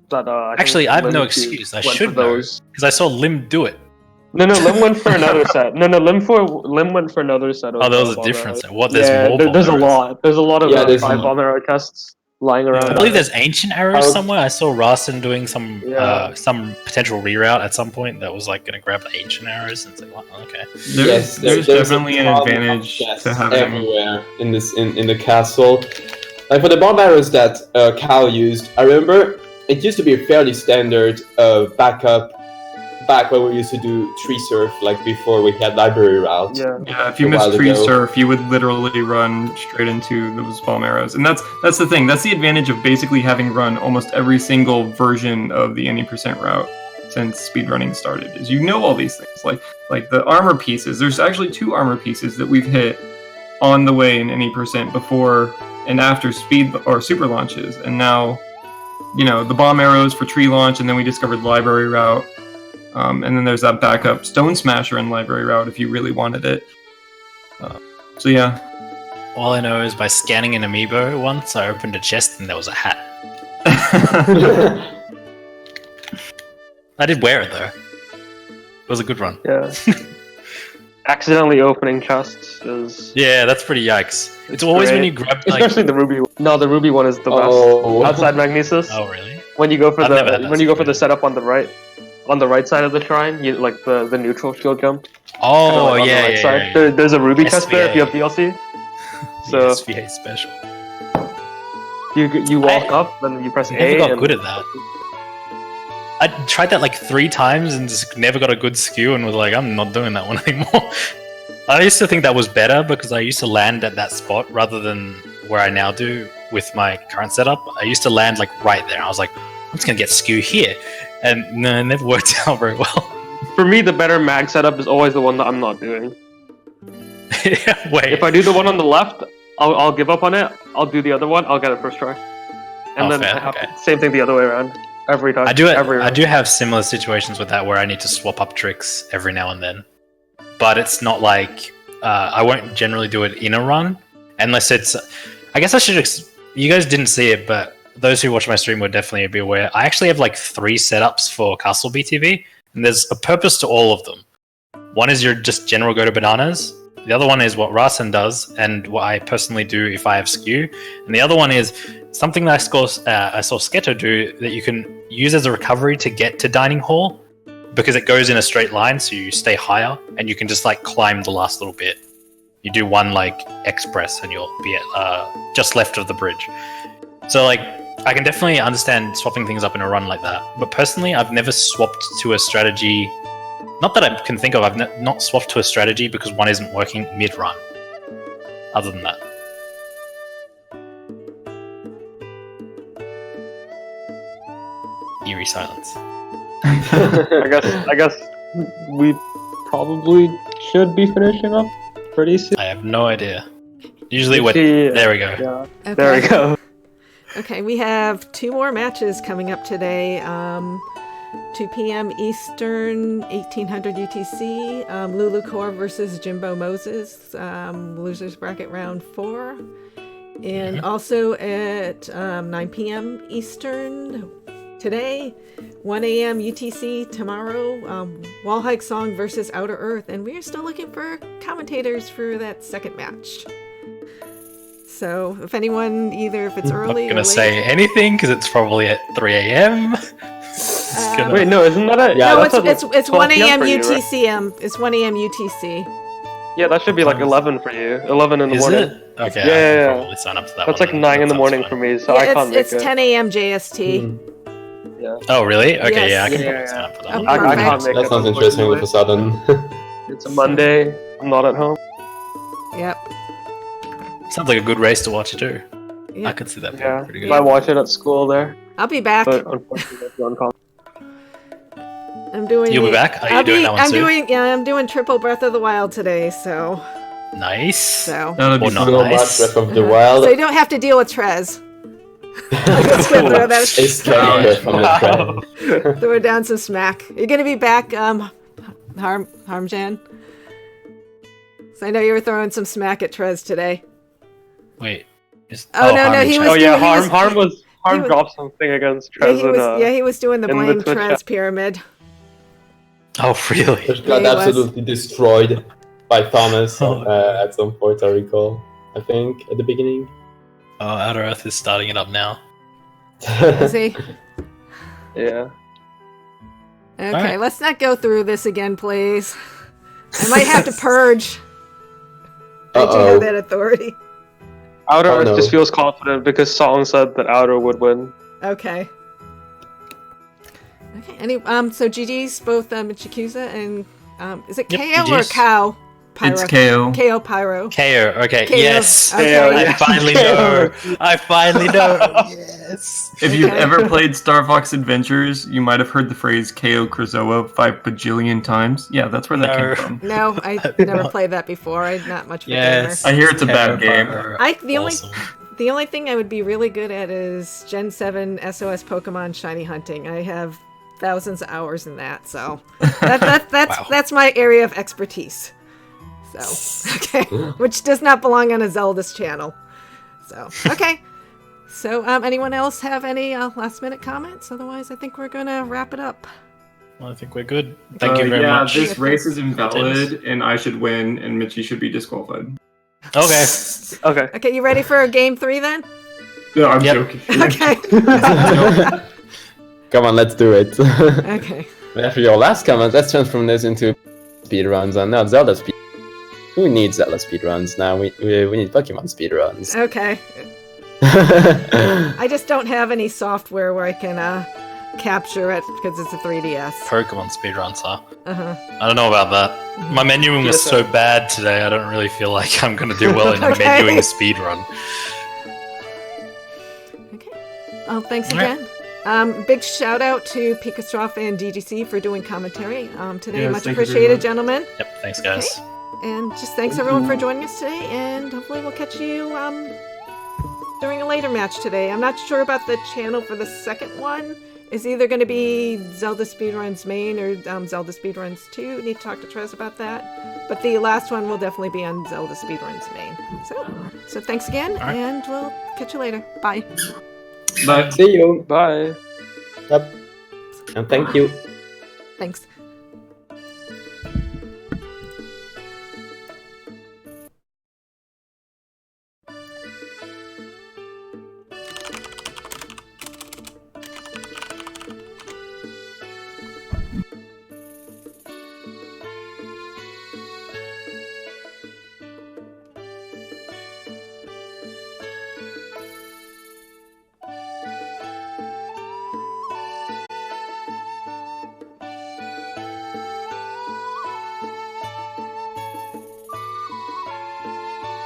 That actually, I have no excuse. I should know because I saw Lim do it. No, Lim went for another set. Lim went for another set. Oh, there was a different set. What? There's a lot. There's a lot of 5 bomb arrow tests lying around. I believe there's ancient arrows somewhere. I saw Rasen doing some potential reroute at some point that was like going to grab the ancient arrows and say, well, okay. There's definitely an advantage to having everywhere in the castle. Like for the bomb arrows that Cal used, I remember it used to be a fairly standard backup back when we used to do tree surf, like before we had library route. Yeah, if you A missed while tree ago. surf, you would literally run straight into those bomb arrows. And that's the thing. That's the advantage of basically having run almost every single version of the any percent route since speedrunning started. Is you know all these things. Like the armor pieces. There's actually 2 armor pieces that we've hit on the way in any percent before and after speed or super launches. And now, you know, the bomb arrows for tree launch, and then we discovered library route. And then there's that backup Stone Smasher in library route if you really wanted it. So yeah. All I know is by scanning an amiibo once, I opened a chest and there was a hat. I did wear it though. It was a good run. Yeah. Accidentally opening chests is Yeah, that's pretty yikes. It's always when great. you grab like. Especially the ruby one. No, the ruby one is the best. Oh. Outside magnesis. Oh really? When you go for I've never had that when you go for the situation. setup on the right side of the shrine, you like the neutral shield jump. Oh Kinda like on the yeah, right yeah, side. yeah. There's a ruby chest there if you have SVA. DLC. The So SVA special. you walk up, then you press I A. never got and good at that. I tried that like 3 times and just never got a good skew and was like, I'm not doing that one anymore. I used to think that was better because I used to land at that spot rather than where I now do with my current setup. I used to land like right there. I was like, I'm just gonna get skew here, and no, it never worked out very well. For me, the better mag setup is always the one that I'm not doing. Wait, If I do the one on the left, I'll give up on it. I'll do the other one. I'll get it first try. And Oh, then fair, I have okay. same thing the other way around. Every time. I do Every I round. do have similar situations with that where I need to swap up tricks every now and then, but it's not like I won't generally do it in a run unless it's. I guess I should. You guys didn't see it, but those who watch my stream would definitely be aware. I actually have like 3 setups for Castle BTV, and there's a purpose to all of them. One is your just general go to bananas. The other one is what Rasen does, and what I personally do if I have skew. And the other one is something that I saw Sketo do that you can use as a recovery to get to Dining Hall, because it goes in a straight line, so you stay higher, and you can just like climb the last little bit. You do one like express, and you'll be at just left of the bridge. So like, I can definitely understand swapping things up in a run like that. But personally, I've never swapped to a strategy. Not that I can think of. I've not swapped to a strategy because one isn't working mid-run. Other than that. Eerie silence. I guess we probably should be finishing up pretty soon. I have no idea. Usually, See, there we go. Yeah. Okay. There we go. Okay, we have 2 more matches coming up today. 2 p.m. Eastern, 1800 UTC. Lulu Core versus Jimbo Moses. Losers bracket round 4. And also at 9 p.m. Eastern today, 1 a.m. UTC tomorrow. Wall Hike Song versus Outer Earth. And we are still looking for commentators for that second match. So if anyone, either if it's I'm not early or gonna late, say anything because it's probably at 3 a.m. Wait, no, isn't that it? Yeah, no, that's it's 12 1 a.m. for you, right? UTC. It's 1 a.m. UTC. Yeah, that should be like 11 for you. 11 in the Is morning. it? Okay, Yeah, I yeah. can probably sign up for that. That's one like then. 9 in That the sounds morning fine. for me, so I Yeah, can't make it's it. 10 a.m. JST. Yeah. Oh, really? Okay, Yes. yeah, I can Yeah, probably yeah. sign up for that Oh, one. I perfect. can't make That it. sounds interesting all of a sudden. It's a Monday. I'm not at home. Yep. Sounds like a good race to watch too. I Yep. could see that being Yeah. pretty I good. watch it at school there, I'll be back. but unfortunately, that's on call. I'm doing. You'll be the- back? Are you I'll doing be- that one I'm too? doing. Yeah, I'm doing triple Breath of the Wild today. So. Nice. That'll be Or not fun. So nice. much Breath of the Uh-huh. Wild. So you don't have to deal with Trez. Just gonna throw that. It's stronger from the trend. Throw down some smack. You're gonna be back, Harmjan. So I know you were throwing some smack at Trez today. Wait. Oh, no, Harmony he chat. was Oh yeah, doing- Harm was- dropped something against Yeah, Trez he was. and He was doing the in the blame Twitch Trez chat. pyramid. Oh, really? Which Yeah, got he was. absolutely destroyed by Thomas Oh. at some point, I recall. I think, at the beginning. Oh, Outer Earth is starting it up now. Is he? yeah. Okay, Alright. let's not go through this again, please. I might have to purge. I do Uh-oh. have that authority. Outer Oh, Earth no. just feels confident because Song said that Outer would win. Okay. Okay. So GG's both Michikusa and is it Yep, KO or GG's. KaoPyro? It's KO. KaoPyro. KO. Okay. KO. Yes. Okay. I finally know. I finally know. Yes. If you've Okay. ever played Star Fox Adventures, you might have heard the phrase KO Krazoa 5 bajillion times. Yeah, that's where that No. came from. No, I never played that before. I'm not much of a Yes. I hear it's a bad game. Awesome. The only thing I would be really good at is Gen 7 SOS Pokemon shiny hunting. I have thousands of hours in that, so that's my area of expertise. So, okay, which does not belong on a Zelda's channel. So, okay. So, anyone else have any last minute comments? Otherwise, I think we're gonna wrap it up. Well, I think we're good. Thank you very much. This race is invalid, and I should win, and Mitchie should be disqualified. Okay. Okay. Okay, you ready for game 3 then? No, I'm Yep. joking. Okay. Come on, let's do it. Okay. After your last comment, let's transform this into speedruns and not Zelda speed. Who needs Zelda speedruns now? We need Pokemon speedruns. Okay. I just don't have any software where I can capture it because it's a 3DS. Pokemon speedruns, huh? Uh-huh. I don't know about that. My menuing was so bad today, I don't really feel like I'm going to do well in Okay. menuing a speedrun. Okay. Well, thanks All right. again. Big shout out to Pikastroff and DGC for doing commentary today. Yes, Much thank you very appreciated, much. gentlemen. Yep, thanks, guys. And just thanks everyone for joining us today. And hopefully we'll catch you during a later match today. I'm not sure about the channel for the second one. It's either going to be Zelda Speedruns Main or Zelda Speedruns 2. Need to talk to Trez about that. But the last one will definitely be on Zelda Speedruns Main. So thanks again, right. and we'll catch you later. Bye. But See you. Bye. Yep. And thank you. Thanks.